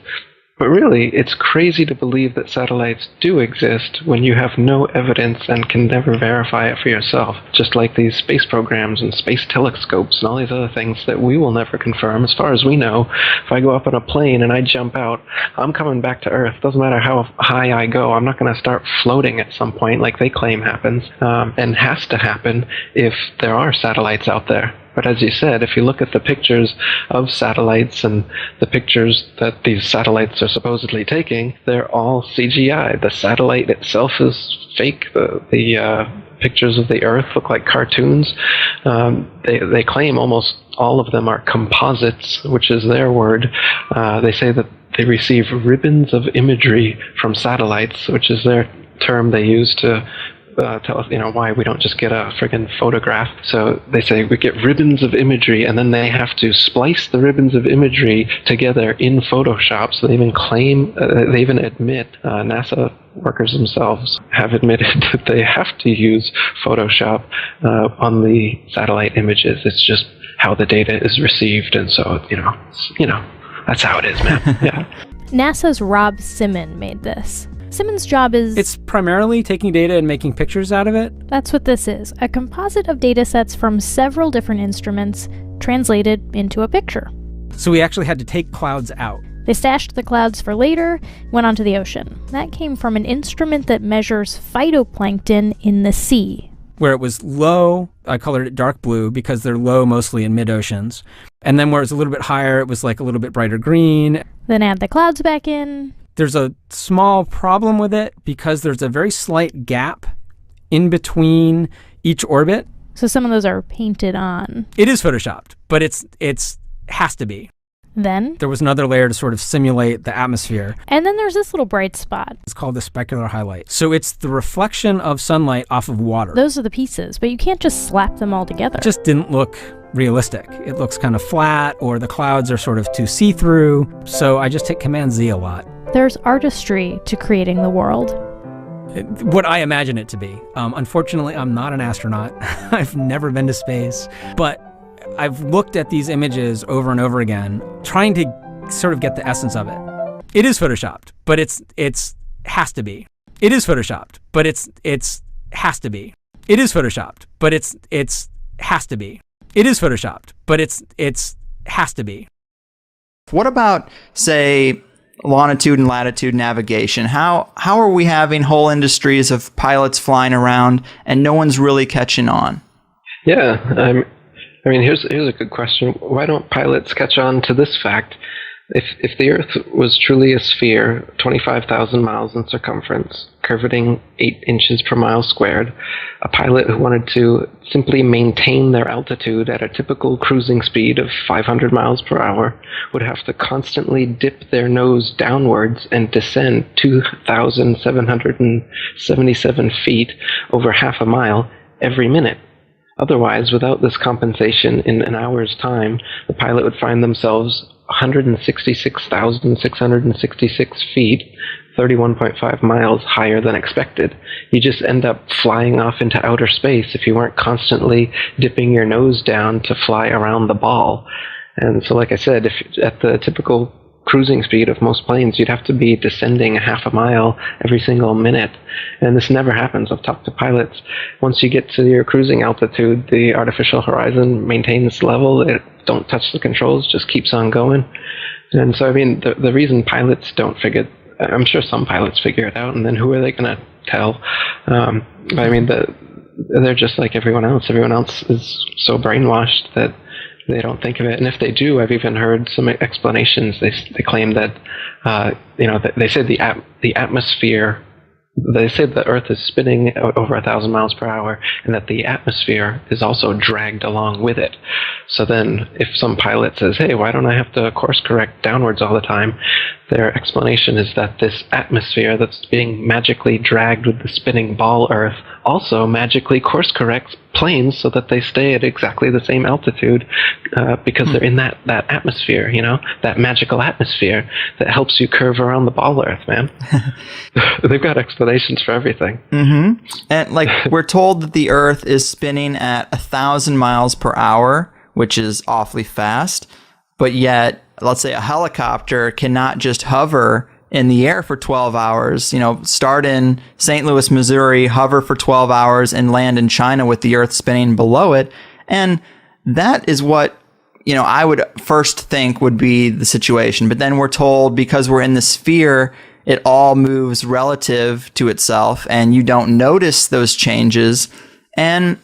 But really, it's crazy to believe that satellites do exist when you have no evidence and can never verify it for yourself. Just like these space programs and space telescopes and all these other things that we will never confirm. As far as we know, if I go up on a plane and I jump out, I'm coming back to Earth. Doesn't matter how high I go, I'm not going to start floating at some point like they claim happens, and has to happen if there are satellites out there. But as you said, if you look at the pictures of satellites and the pictures that these satellites are supposedly taking, they're all CGI. The satellite itself is fake. The pictures of the Earth look like cartoons. They claim almost all of them are composites, which is their word. They say that they receive ribbons of imagery from satellites, which is their term they use to tell us, why we don't just get a friggin' photograph. So they say we get ribbons of imagery, and then they have to splice the ribbons of imagery together in Photoshop. So they even admit, NASA workers themselves have admitted that they have to use Photoshop on the satellite images. It's just how the data is received, and so that's how it is, man. Yeah. NASA's Rob Simon made this. Simon's job is... It's primarily taking data and making pictures out of it. That's what this is, a composite of data sets from several different instruments translated into a picture. So we actually had to take clouds out. They stashed the clouds for later, went onto the ocean. That came from an instrument that measures phytoplankton in the sea. Where it was low, I colored it dark blue because they're low mostly in mid-oceans. And then where it was a little bit higher, it was like a little bit brighter green. Then add the clouds back in. There's a small problem with it because there's a very slight gap in between each orbit. So some of those are painted on. It is photoshopped, but it's has to be. Then there was another layer to sort of simulate the atmosphere. And then there's this little bright spot. It's called the specular highlight. So it's the reflection of sunlight off of water. Those are the pieces, but you can't just slap them all together. It just didn't look realistic. It looks kind of flat, or the clouds are sort of too see-through. So I just hit Command-Z a lot. There's artistry to creating the world. What I imagine it to be. Unfortunately, I'm not an astronaut. I've never been to space. But I've looked at these images over and over again, trying to sort of get the essence of it. It is photoshopped, but it's has to be. It is photoshopped, but it's has to be. It is photoshopped, but it's has to be. It is photoshopped, but it's has to be. What about, say, longitude and latitude navigation? How are we having whole industries of pilots flying around and no one's really catching on? Yeah, here's a good question. Why don't pilots catch on to this fact? If the Earth was truly a sphere, 25,000 miles in circumference, curvating 8 inches per mile squared, a pilot who wanted to simply maintain their altitude at a typical cruising speed of 500 miles per hour would have to constantly dip their nose downwards and descend 2,777 feet over half a mile every minute. Otherwise, without this compensation, in an hour's time, the pilot would find themselves 166,666 feet, 31.5 miles higher than expected. You just end up flying off into outer space if you weren't constantly dipping your nose down to fly around the ball. And so, like I said, if at the typical cruising speed of most planes, you'd have to be descending a half a mile every single minute. And this never happens. I've talked to pilots. Once you get to your cruising altitude, the artificial horizon maintains level. It don't touch the controls, just keeps on going. And so, the reason pilots don't figure, I'm sure some pilots figure it out, and then who are they going to tell? They're just like everyone else. Everyone else is so brainwashed that They don't think of it. And if they do, I've even heard some explanations. They claim that, they say the atmosphere, they say the Earth is spinning over 1,000 miles per hour, and that the atmosphere is also dragged along with it. So then if some pilot says, hey, why don't I have to course correct downwards all the time? Their explanation is that this atmosphere that's being magically dragged with the spinning ball Earth also magically course corrects planes so that they stay at exactly the same altitude because they're in that atmosphere, that magical atmosphere that helps you curve around the ball Earth, man. They've got explanations for everything. Mm-hmm. And we're told that the Earth is spinning at 1,000 miles per hour, which is awfully fast, but yet, let's say a helicopter cannot just hover in the air for 12 hours, start in St. Louis, Missouri, hover for 12 hours and land in China with the Earth spinning below it. And that is what, I would first think would be the situation. But then we're told because we're in the sphere, it all moves relative to itself and you don't notice those changes. And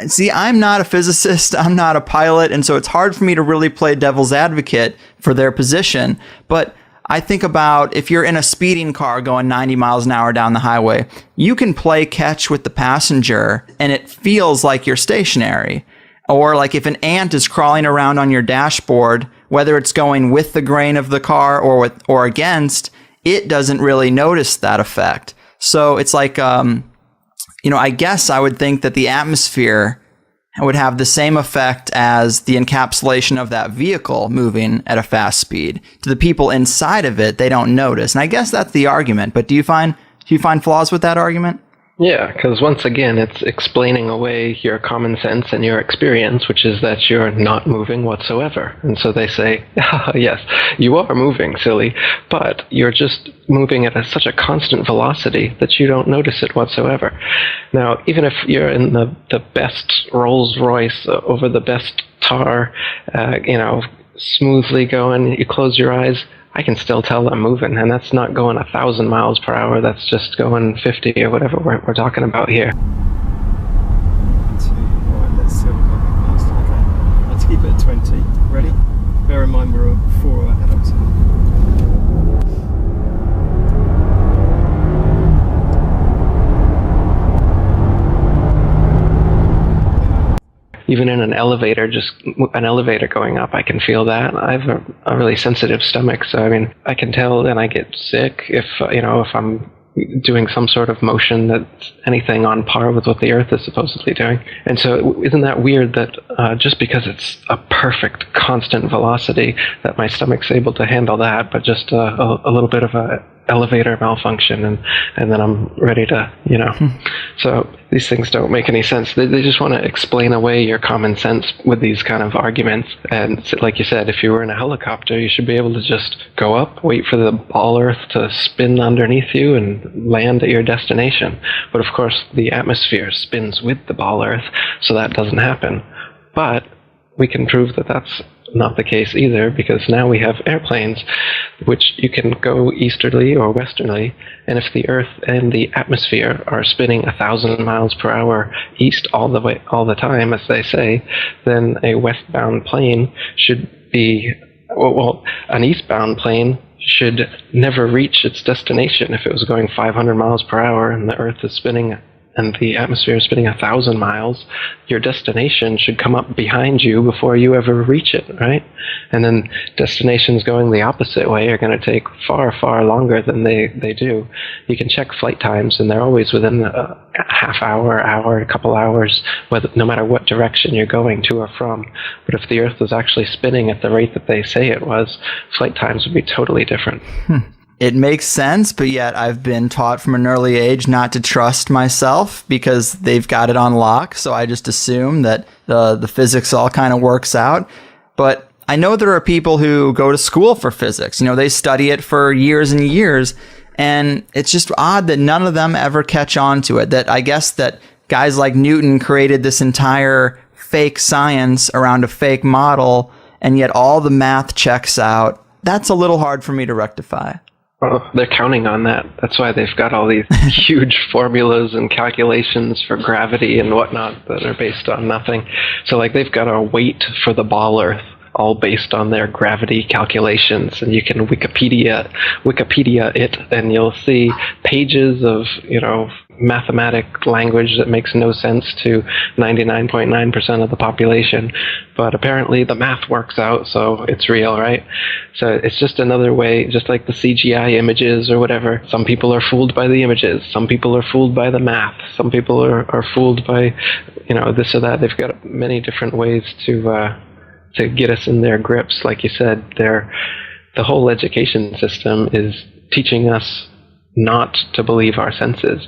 see, I'm not a physicist, I'm not a pilot, and so it's hard for me to really play devil's advocate for their position. But I think about if you're in a speeding car going 90 miles an hour down the highway, you can play catch with the passenger and it feels like you're stationary. Or like if an ant is crawling around on your dashboard, whether it's going with the grain of the car or against, it doesn't really notice that effect. So it's like, I guess I would think that the atmosphere would have the same effect as the encapsulation of that vehicle moving at a fast speed. To the people inside of it, they don't notice. And I guess that's the argument. But do you find flaws with that argument? Yeah, because once again, it's explaining away your common sense and your experience, which is that you're not moving whatsoever. And so they say, yes, you are moving, silly, but you're just moving at such a constant velocity that you don't notice it whatsoever. Now, even if you're in the best Rolls Royce over the best tar, smoothly going, you close your eyes, I can still tell I'm moving, and that's not going 1,000 miles per hour. That's just going 50 or whatever we're talking about here. Right, let's see what we've got past. Okay, let's keep it at 20. Ready? Bear in mind we're 4 ahead of time. Even in an elevator, just an elevator going up, I can feel that. I have a really sensitive stomach, so I can tell, and I get sick if I'm doing some sort of motion that's anything on par with what the Earth is supposedly doing. And so isn't that weird that just because it's a perfect constant velocity that my stomach's able to handle that, but just a little bit of a elevator malfunction and then I'm ready to, So these things don't make any sense. They just want to explain away your common sense with these kind of arguments. And like you said, if you were in a helicopter, you should be able to just go up, wait for the ball Earth to spin underneath you and land at your destination. But of course, the atmosphere spins with the ball Earth, so that doesn't happen. But we can prove that that's not the case either, because now we have airplanes which you can go easterly or westerly, and if the Earth and the atmosphere are spinning 1,000 miles per hour east all the time, as they say, then a westbound plane should be, an eastbound plane should never reach its destination if it was going 500 miles per hour and the Earth is spinning and the atmosphere is spinning 1,000 miles, your destination should come up behind you before you ever reach it, right? And then destinations going the opposite way are going to take far, far longer than they do. You can check flight times, and they're always within a half hour, a couple hours, no matter what direction you're going to or from. But if the Earth was actually spinning at the rate that they say it was, flight times would be totally different. It makes sense, but yet I've been taught from an early age not to trust myself because they've got it on lock. So I just assume that the physics all kind of works out. But I know there are people who go to school for physics. They study it for years and years. And it's just odd that none of them ever catch on to it. That I guess that guys like Newton created this entire fake science around a fake model, and yet all the math checks out. That's a little hard for me to rectify. Oh, they're counting on that. That's why they've got all these huge formulas and calculations for gravity and whatnot that are based on nothing. So like they've got a weight for the ball Earth, all based on their gravity calculations, and you can Wikipedia it, and you'll see pages of, mathematic language that makes no sense to 99.9% of the population, but apparently the math works out, so it's real, right? So it's just another way, just like the CGI images or whatever. Some people are fooled by the images, some people are fooled by the math, some people are fooled by, this or that. They've got many different ways to get us in their grips. Like you said, the whole education system is teaching us not to believe our senses.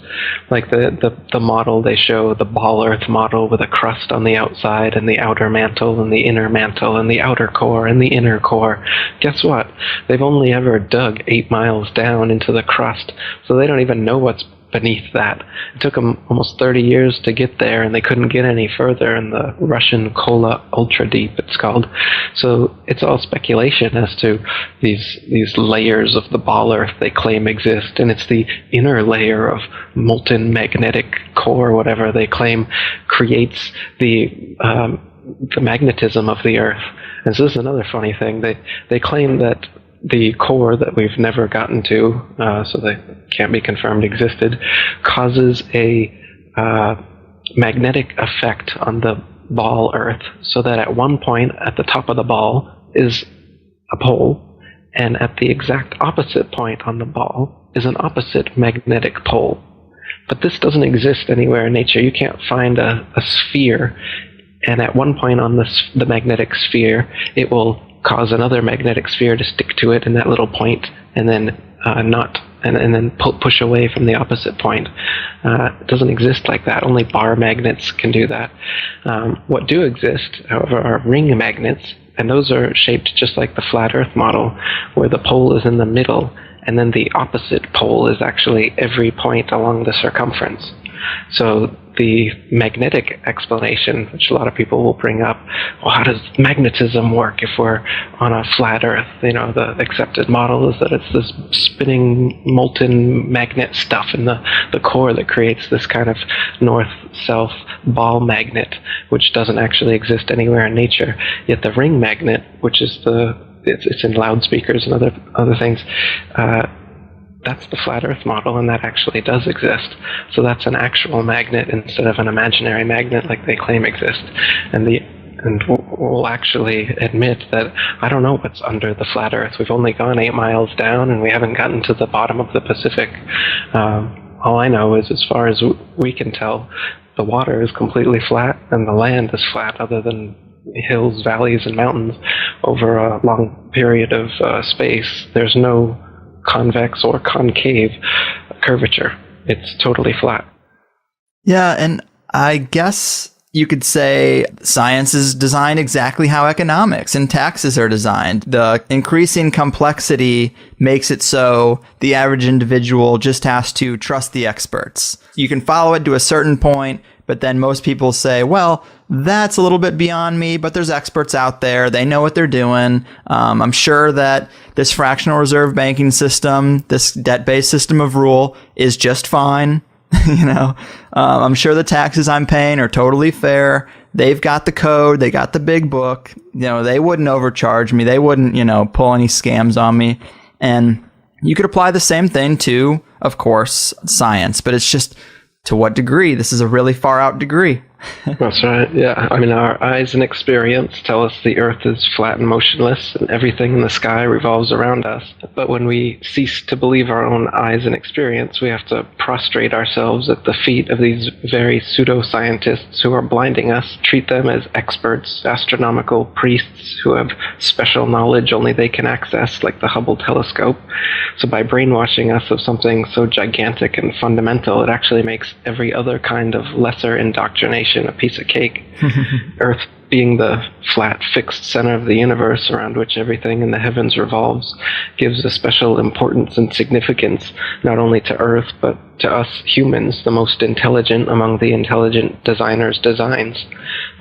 Like the model they show, the ball Earth model with a crust on the outside and the outer mantle and the inner mantle and the outer core and the inner core. Guess what? They've only ever dug 8 miles down into the crust, so they don't even know what's beneath that. It took them almost 30 years to get there, and they couldn't get any further in the Russian Kola Ultra Deep, it's called. So it's all speculation as to these layers of the ball Earth they claim exist, and it's the inner layer of molten magnetic core, whatever they claim, creates the magnetism of the Earth. And so this is another funny thing. They claim that the core that we've never gotten to, so they can't be confirmed existed, causes a magnetic effect on the ball Earth, so that at one point at the top of the ball is a pole, and at the exact opposite point on the ball is an opposite magnetic pole. But this doesn't exist anywhere in nature. You can't find a sphere, and at one point on the magnetic sphere, it will cause another magnetic sphere to stick to it in that little point, and then then push away from the opposite point. It doesn't exist like that. Only bar magnets can do that. What do exist, however, are ring magnets, and those are shaped just like the flat Earth model, where the pole is in the middle, and then the opposite pole is actually every point along the circumference. So the magnetic explanation, which a lot of people will bring up, well, how does magnetism work if we're on a flat Earth? The accepted model is that it's this spinning molten magnet stuff in the core that creates this kind of north-south ball magnet, which doesn't actually exist anywhere in nature. Yet the ring magnet, which is it's in loudspeakers and other things, that's the flat Earth model, and that actually does exist. So that's an actual magnet instead of an imaginary magnet like they claim exists. And we'll actually admit that I don't know what's under the flat Earth. We've only gone 8 miles down, and we haven't gotten to the bottom of the Pacific. All I know is, as far as we can tell, the water is completely flat, and the land is flat, other than hills, valleys, and mountains over a long period of space. There's no convex or concave curvature. It's totally flat. Yeah, and I guess you could say science is designed exactly how economics and taxes are designed. The increasing complexity makes it so the average individual just has to trust the experts. You can follow it to a certain point, but then most people say, well, that's a little bit beyond me, but there's experts out there. They know what they're doing. I'm sure that this fractional reserve banking system, this debt-based system of rule is just fine. I'm sure the taxes I'm paying are totally fair. They've got the code. They got the big book. They wouldn't overcharge me. They wouldn't, pull any scams on me. And you could apply the same thing to, of course, science, but it's just, to what degree? This is a really far out degree. That's right, yeah. I mean, our eyes and experience tell us the Earth is flat and motionless, and everything in the sky revolves around us. But when we cease to believe our own eyes and experience, we have to prostrate ourselves at the feet of these very pseudo-scientists who are blinding us, treat them as experts, astronomical priests who have special knowledge only they can access, like the Hubble telescope. So by brainwashing us of something so gigantic and fundamental, it actually makes every other kind of lesser indoctrination a piece of cake. Earth being the flat, fixed center of the universe around which everything in the heavens revolves gives a special importance and significance not only to Earth, but to us humans, the most intelligent among the intelligent designers' designs.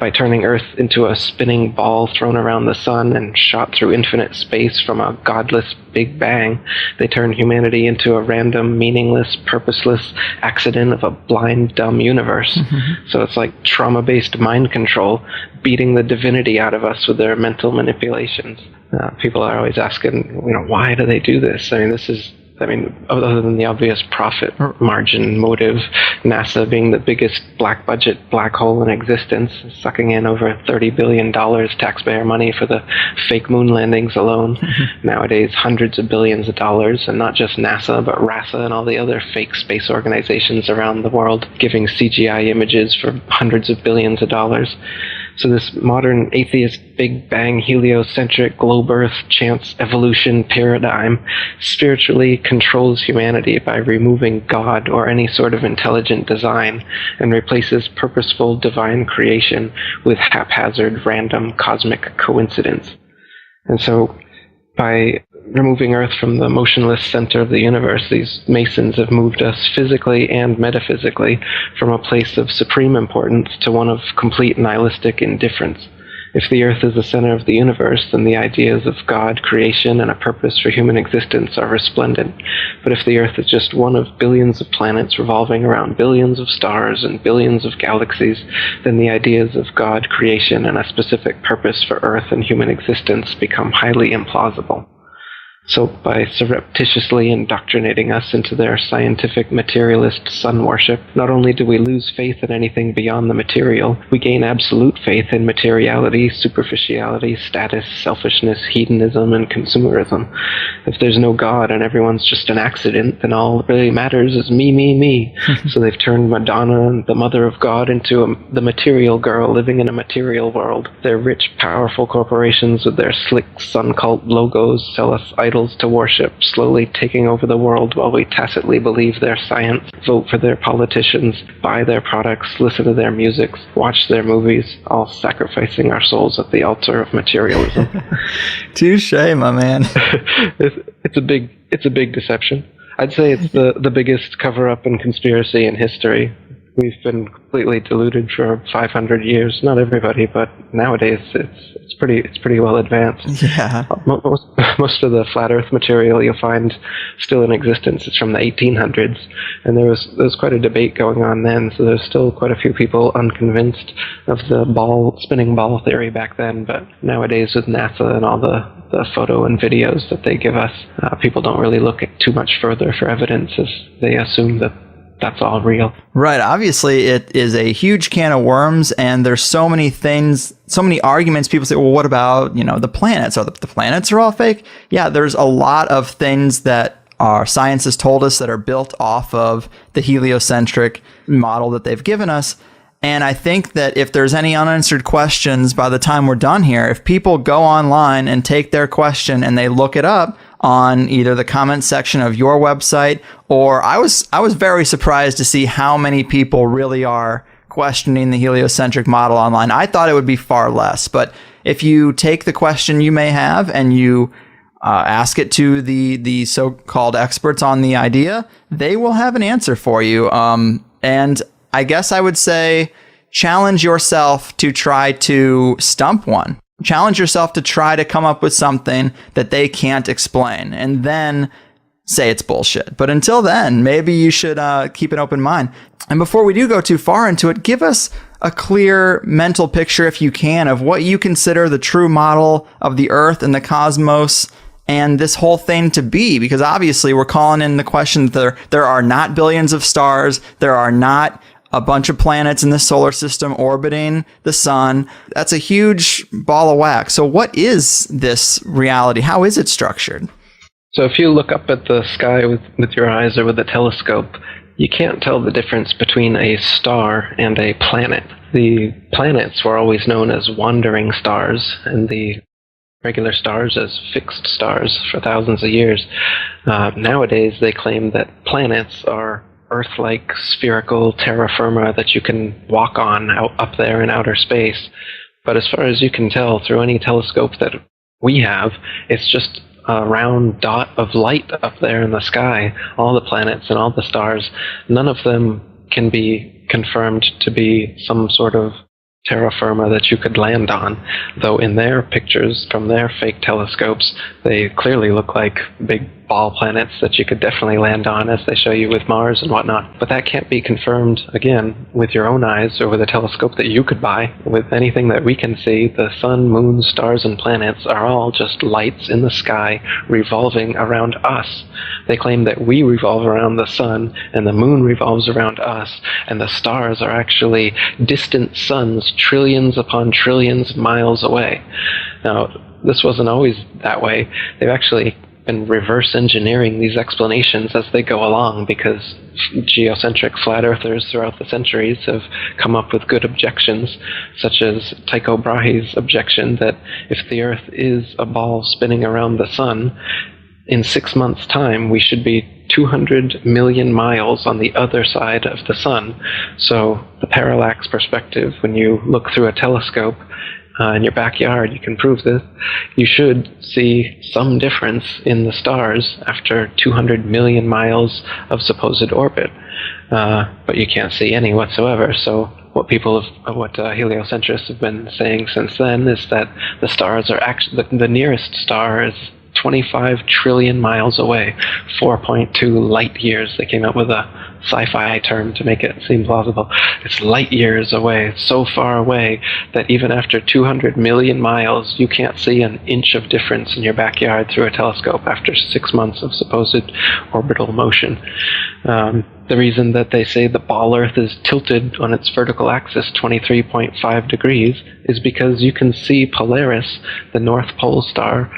By turning Earth into a spinning ball thrown around the sun and shot through infinite space from a godless Big Bang, they turn humanity into a random, meaningless, purposeless accident of a blind, dumb universe. So it's like trauma-based mind control, beating the divinity out of us with their mental manipulations. People are always asking, why do they do this? Other than the obvious profit margin motive, NASA being the biggest black budget black hole in existence, sucking in over $30 billion taxpayer money for the fake moon landings alone. Nowadays, hundreds of billions of dollars, and not just NASA, but RASA and all the other fake space organizations around the world, giving CGI images for hundreds of billions of dollars. So this modern atheist Big Bang heliocentric globe Earth chance evolution paradigm spiritually controls humanity by removing God or any sort of intelligent design and replaces purposeful divine creation with haphazard random cosmic coincidence. And so by removing Earth from the motionless center of the universe, these Masons have moved us physically and metaphysically from a place of supreme importance to one of complete nihilistic indifference. If the Earth is the center of the universe, then the ideas of God, creation, and a purpose for human existence are resplendent. But if the Earth is just one of billions of planets revolving around billions of stars and billions of galaxies, then the ideas of God, creation, and a specific purpose for Earth and human existence become highly implausible. So by surreptitiously indoctrinating us into their scientific materialist sun worship, not only do we lose faith in anything beyond the material, we gain absolute faith in materiality, superficiality, status, selfishness, hedonism, and consumerism. If there's no God and everyone's just an accident, then all that really matters is me, me, me. So they've turned Madonna, the mother of God, into the material girl living in a material world. Their rich, powerful corporations with their slick sun cult logos sell us idols to worship, slowly taking over the world while we tacitly believe their science, vote for their politicians, buy their products, listen to their music, watch their movies, all sacrificing our souls at the altar of materialism. Touche, my man. It's a big deception. I'd say it's the biggest cover-up and conspiracy in history. We've been completely deluded for 500 years. Not everybody, but nowadays it's pretty well advanced. Yeah. Most of the flat Earth material you'll find still in existence is from the 1800s, and there was quite a debate going on then. So there's still quite a few people unconvinced of the spinning ball theory back then. But nowadays, with NASA and all the photo and videos that they give us, people don't really look too much further for evidence, as they assume that that's all real. Right. Obviously, it is a huge can of worms, and there's so many things, so many arguments. People say, well, what about, the planets? Are the planets are all fake? Yeah, there's a lot of things that our science has told us that are built off of the heliocentric model that they've given us. And I think that if there's any unanswered questions by the time we're done here, if people go online and take their question and they look it up on either the comment section of your website, or I was very surprised to see how many people really are questioning the heliocentric model online. I thought it would be far less, but if you take the question you may have and you ask it to the so-called experts on the idea, they will have an answer for you. And I guess I would say challenge yourself to try to stump one. Challenge yourself to try to come up with something that they can't explain, and then say it's bullshit. But until then, maybe you should keep an open mind. And before we do go too far into it, give us a clear mental picture, if you can, of what you consider the true model of the Earth and the cosmos and this whole thing to be, because obviously we're calling in the question that there are not billions of stars, there are not a bunch of planets in the solar system orbiting the sun. That's a huge ball of wax. So what is this reality? How is it structured? So if you look up at the sky with your eyes or with a telescope, you can't tell the difference between a star and a planet. The planets were always known as wandering stars, and the regular stars as fixed stars for thousands of years. Nowadays, they claim that planets are Earth-like spherical terra firma that you can walk on up there in outer space. But as far as you can tell through any telescope that we have, it's just a round dot of light up there in the sky. All the planets and all the stars, none of them can be confirmed to be some sort of terra firma that you could land on, though in their pictures from their fake telescopes, they clearly look like big ball planets that you could definitely land on, as they show you with Mars and whatnot. But that can't be confirmed, again, with your own eyes or with a telescope that you could buy. With anything that we can see, the sun, moon, stars, and planets are all just lights in the sky revolving around us. They claim that we revolve around the sun and the moon revolves around us, and the stars are actually distant suns trillions upon trillions of miles away. Now, this wasn't always that way. They've actually been reverse engineering these explanations as they go along, because geocentric flat earthers throughout the centuries have come up with good objections, such as Tycho Brahe's objection that if the Earth is a ball spinning around the sun, in 6 months' time we should be 200 million miles on the other side of the sun. So the parallax perspective, when you look through a telescope in your backyard, you can prove this, you should see some difference in the stars after 200 million miles of supposed orbit. But you can't see any whatsoever. So what heliocentrists have been saying since then is that the stars are actually, the nearest star is 25 trillion miles away, 4.2 light years. They came up with a sci-fi term to make it seem plausible. It's light years away. It's so far away that even after 200 million miles, you can't see an inch of difference in your backyard through a telescope after 6 months of supposed orbital motion. The reason that they say the ball Earth is tilted on its vertical axis 23.5 degrees is because you can see Polaris, the North Pole star,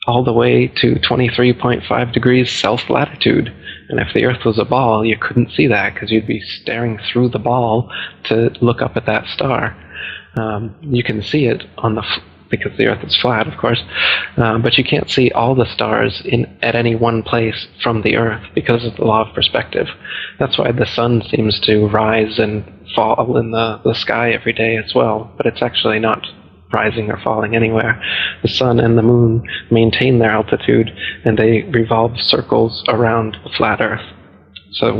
all the way to 23.5 degrees south latitude. And if the Earth was a ball, you couldn't see that because you'd be staring through the ball to look up at that star. You can see it on because the Earth is flat, of course, but you can't see all the stars at any one place from the Earth because of the law of perspective. That's why the sun seems to rise and fall in the sky every day as well, but it's actually not rising or falling anywhere. The sun and the moon maintain their altitude, and they revolve circles around the flat Earth. So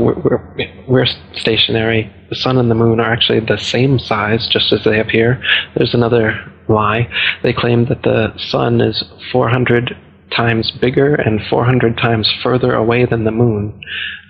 we're stationary. The sun and the moon are actually the same size, just as they appear. There's another lie. They claim that the sun is 400 times bigger and 400 times further away than the moon,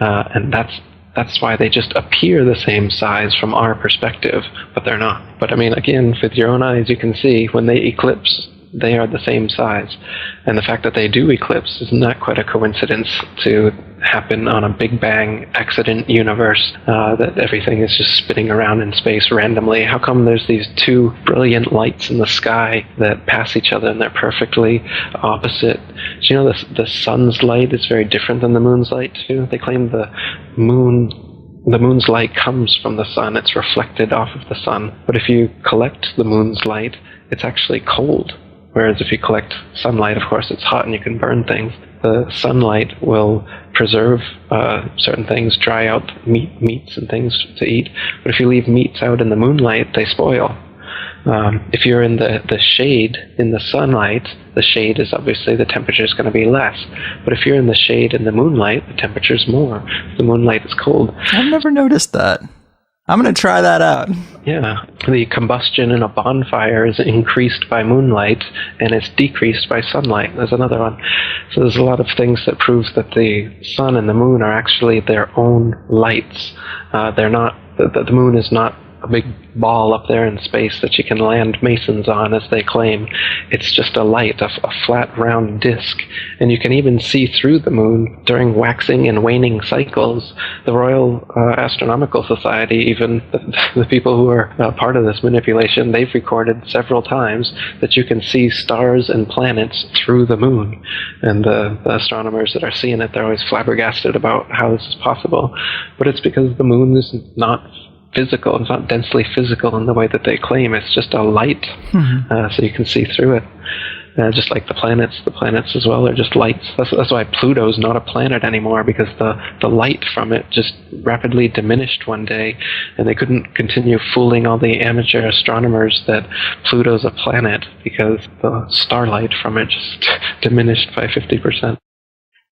and that's why they just appear the same size from our perspective, but they're not. But I mean, again, with your own eyes, you can see when they eclipse, they are the same size. And the fact that they do eclipse is not quite a coincidence to happen on a Big Bang accident universe, that everything is just spinning around in space randomly. How come there's these two brilliant lights in the sky that pass each other and they're perfectly opposite? Do you know the sun's light is very different than the moon's light too? They claim the moon's light comes from the sun. It's reflected off of the sun. But if you collect the moon's light, it's actually cold. Whereas if you collect sunlight, of course, it's hot and you can burn things. The sunlight will preserve certain things, dry out meats and things to eat. But if you leave meats out in the moonlight, they spoil. If you're in the shade in the sunlight, the shade is obviously the temperature is going to be less. But if you're in the shade in the moonlight, the temperature is more. The moonlight is cold. I've never noticed that. I'm going to try that out. Yeah. The combustion in a bonfire is increased by moonlight, and it's decreased by sunlight. There's another one. So there's a lot of things that proves that the sun and the moon are actually their own lights. They're not. The moon is not a big ball up there in space that you can land masons on, as they claim. It's just a light, a flat, round disk. And you can even see through the moon during waxing and waning cycles. The Royal Astronomical Society, even the people who are part of this manipulation, they've recorded several times that you can see stars and planets through the moon. And the astronomers that are seeing it, they're always flabbergasted about how this is possible. But it's because the moon is not physical. It's not densely physical in the way that they claim. It's just a light, so you can see through it. just like the planets as well are just lights. That's why Pluto's not a planet anymore, because the light from it just rapidly diminished one day, and they couldn't continue fooling all the amateur astronomers that Pluto's a planet because the starlight from it just diminished by 50%.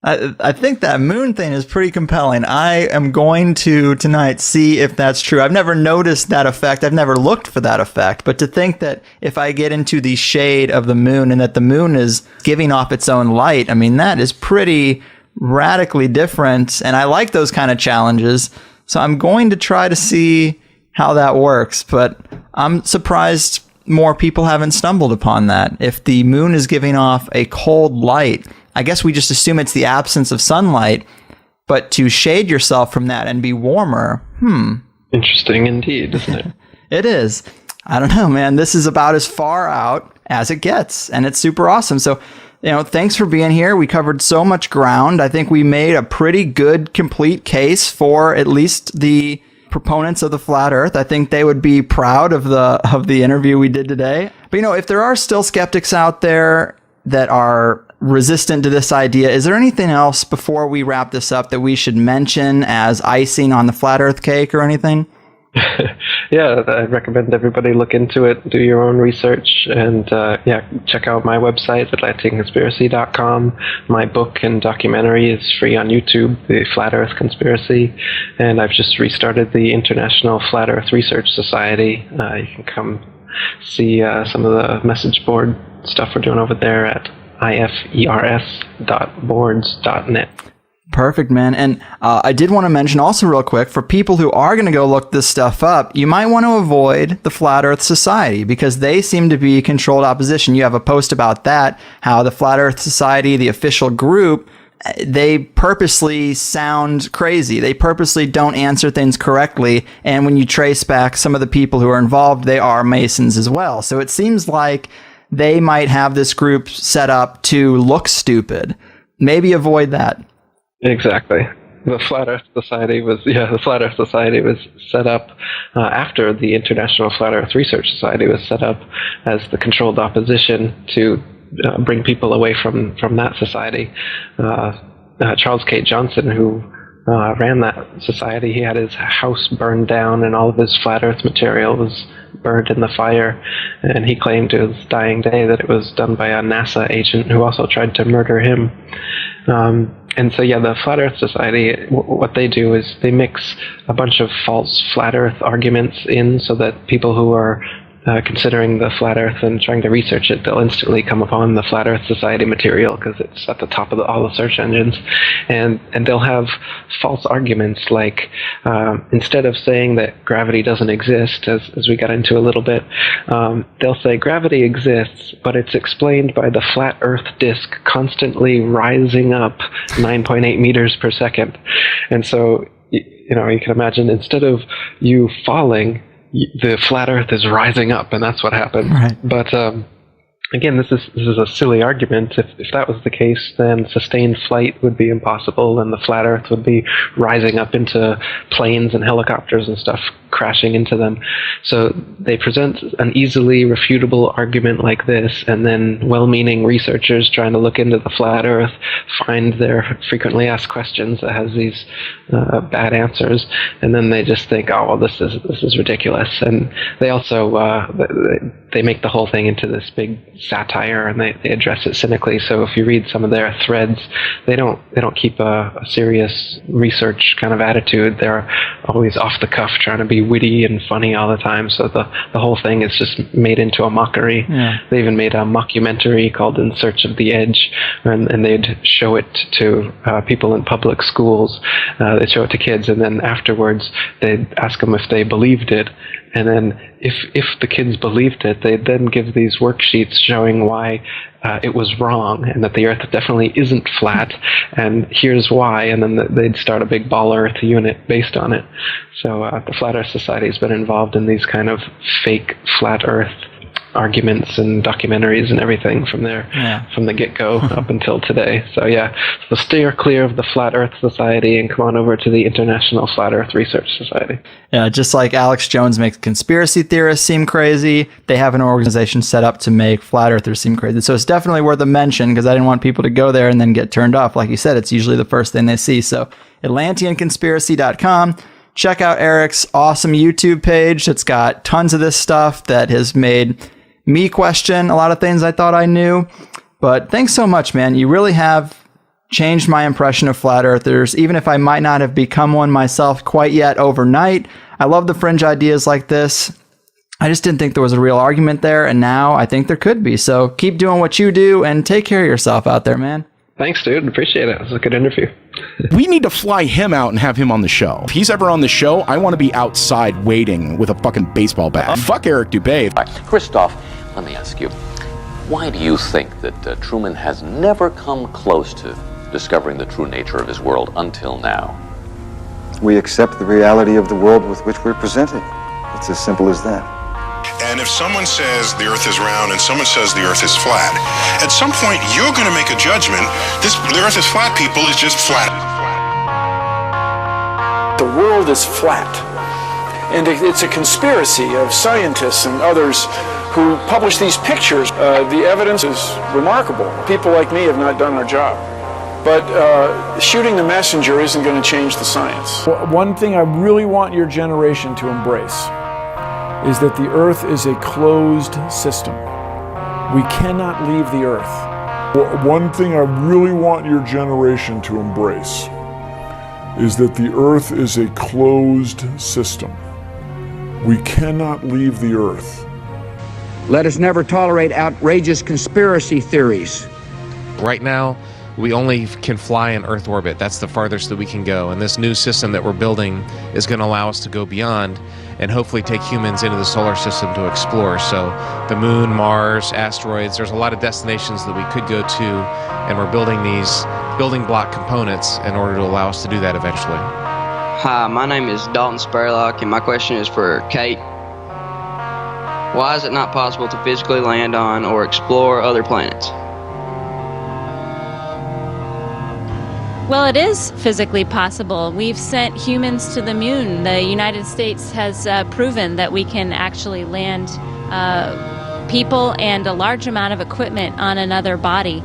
I think that moon thing is pretty compelling. I am going to tonight see if that's true. I've never noticed that effect. I've never looked for that effect. But to think that if I get into the shade of the moon and that the moon is giving off its own light, I mean, that is pretty radically different. And I like those kind of challenges. So I'm going to try to see how that works. But I'm surprised more people haven't stumbled upon that. If the moon is giving off a cold light, I guess we just assume it's the absence of sunlight, but to shade yourself from that and be warmer, Interesting indeed, isn't it? It is. I don't know, man. This is about as far out as it gets, and it's super awesome. So, thanks for being here. We covered so much ground. I think we made a pretty good, complete case for at least the proponents of the flat earth. I think they would be proud of the interview we did today. But, if there are still skeptics out there that are resistant to this idea, is there anything else before we wrap this up that we should mention as icing on the flat earth cake or anything? Yeah, I recommend everybody look into it, do your own research, and check out my website, atlanticconspiracy.com. My book and documentary is free on YouTube, The Flat Earth Conspiracy, and I've just restarted the International Flat Earth Research Society. You can come see some of the message board stuff we're doing over there at ifers.boards.net. Perfect, man. And I did want to mention also real quick, for people who are going to go look this stuff up, you might want to avoid the Flat Earth Society because they seem to be controlled opposition. You have a post about that, how the Flat Earth Society, the official group, they purposely sound crazy. They purposely don't answer things correctly. And when you trace back some of the people who are involved, they are Masons as well. So it seems like they might have this group set up to look stupid. Maybe avoid that. Exactly. The Flat Earth Society was set up after the International Flat Earth Research Society was set up as the controlled opposition to bring people away from that society. Charles K. Johnson, who ran that society, he had his house burned down and all of his flat earth material was burned in the fire, and he claimed to his dying day that it was done by a NASA agent who also tried to murder him. And so, the Flat Earth Society, what they do is they mix a bunch of false flat earth arguments in so that people who are considering the flat earth and trying to research it, they'll instantly come upon the Flat Earth Society material because it's at the top of all the search engines, and they'll have false arguments like instead of saying that gravity doesn't exist, as we got into a little bit, they'll say gravity exists, but it's explained by the flat earth disk constantly rising up 9.8 meters per second. And so you can imagine, instead of you falling, the flat earth is rising up, and that's what happened. Right. But again, this is a silly argument. If that was the case, then sustained flight would be impossible, and the flat earth would be rising up into planes and helicopters and stuff, crashing into them. So they present an easily refutable argument like this, and then well-meaning researchers trying to look into the flat earth find their frequently asked questions that has these bad answers, and then they just think, oh, well, this is ridiculous. And they also they make the whole thing into this big satire, and they address it cynically. So if you read some of their threads, they don't keep a serious research kind of attitude. They're always off the cuff, trying to be witty and funny all the time. So the whole thing is just made into a mockery. Yeah. They even made a mockumentary called In Search of the Edge, and they'd show it to people in public schools. They'd show it to kids, and then afterwards they'd ask them if they believed it. And then if the kids believed it, they'd then give these worksheets showing why it was wrong and that the Earth definitely isn't flat, and here's why, and then they'd start a big ball Earth unit based on it. So the Flat Earth Society has been involved in these kind of fake flat Earth arguments and documentaries and everything from there, from the get-go up until today. So yeah, so steer clear of the Flat Earth Society and come on over to the International Flat Earth Research Society. Yeah, just like Alex Jones makes conspiracy theorists seem crazy, they have an organization set up to make flat earthers seem crazy. So it's definitely worth a mention, because I didn't want people to go there and then get turned off. Like you said, it's usually the first thing they see. So Atlanteanconspiracy.com. Check out Eric's awesome YouTube page. It's got tons of this stuff that has made me question a lot of things I thought I knew. But thanks so much, man. You really have changed my impression of flat earthers, even if I might not have become one myself quite yet overnight. I love the fringe ideas like this. I just didn't think there was a real argument there, and now I think there could be. So keep doing what you do, and take care of yourself out there, man. Thanks, dude. Appreciate it. It was a good interview. We need to fly him out and have him on the show. If he's ever on the show, I want to be outside waiting with a fucking baseball bat. Fuck Eric Dubé. Christoph, let me ask you, why do you think that Truman has never come close to discovering the true nature of his world until now? We accept the reality of the world with which we're presented. It's as simple as that. And if someone says the earth is round and someone says the earth is flat, at some point you're going to make a judgment. The earth is flat, people, is just flat. The world is flat. And it's a conspiracy of scientists and others who publish these pictures. The evidence is remarkable. People like me have not done our job. But shooting the messenger isn't going to change the science. One thing I really want your generation to embrace is that the Earth is a closed system. We cannot leave the Earth. One thing I really want your generation to embrace is that the Earth is a closed system. We cannot leave the Earth. Let us never tolerate outrageous conspiracy theories. Right now, we only can fly in Earth orbit. That's the farthest that we can go. And this new system that we're building is going to allow us to go beyond and hopefully take humans into the solar system to explore. So the moon, Mars, asteroids, there's a lot of destinations that we could go to, and we're building these building block components in order to allow us to do that eventually. Hi, my name is Dalton Spurlock, and my question is for Kate. Why is it not possible to physically land on or explore other planets? Well, it is physically possible. We've sent humans to the moon. The United States has proven that we can actually land people and a large amount of equipment on another body.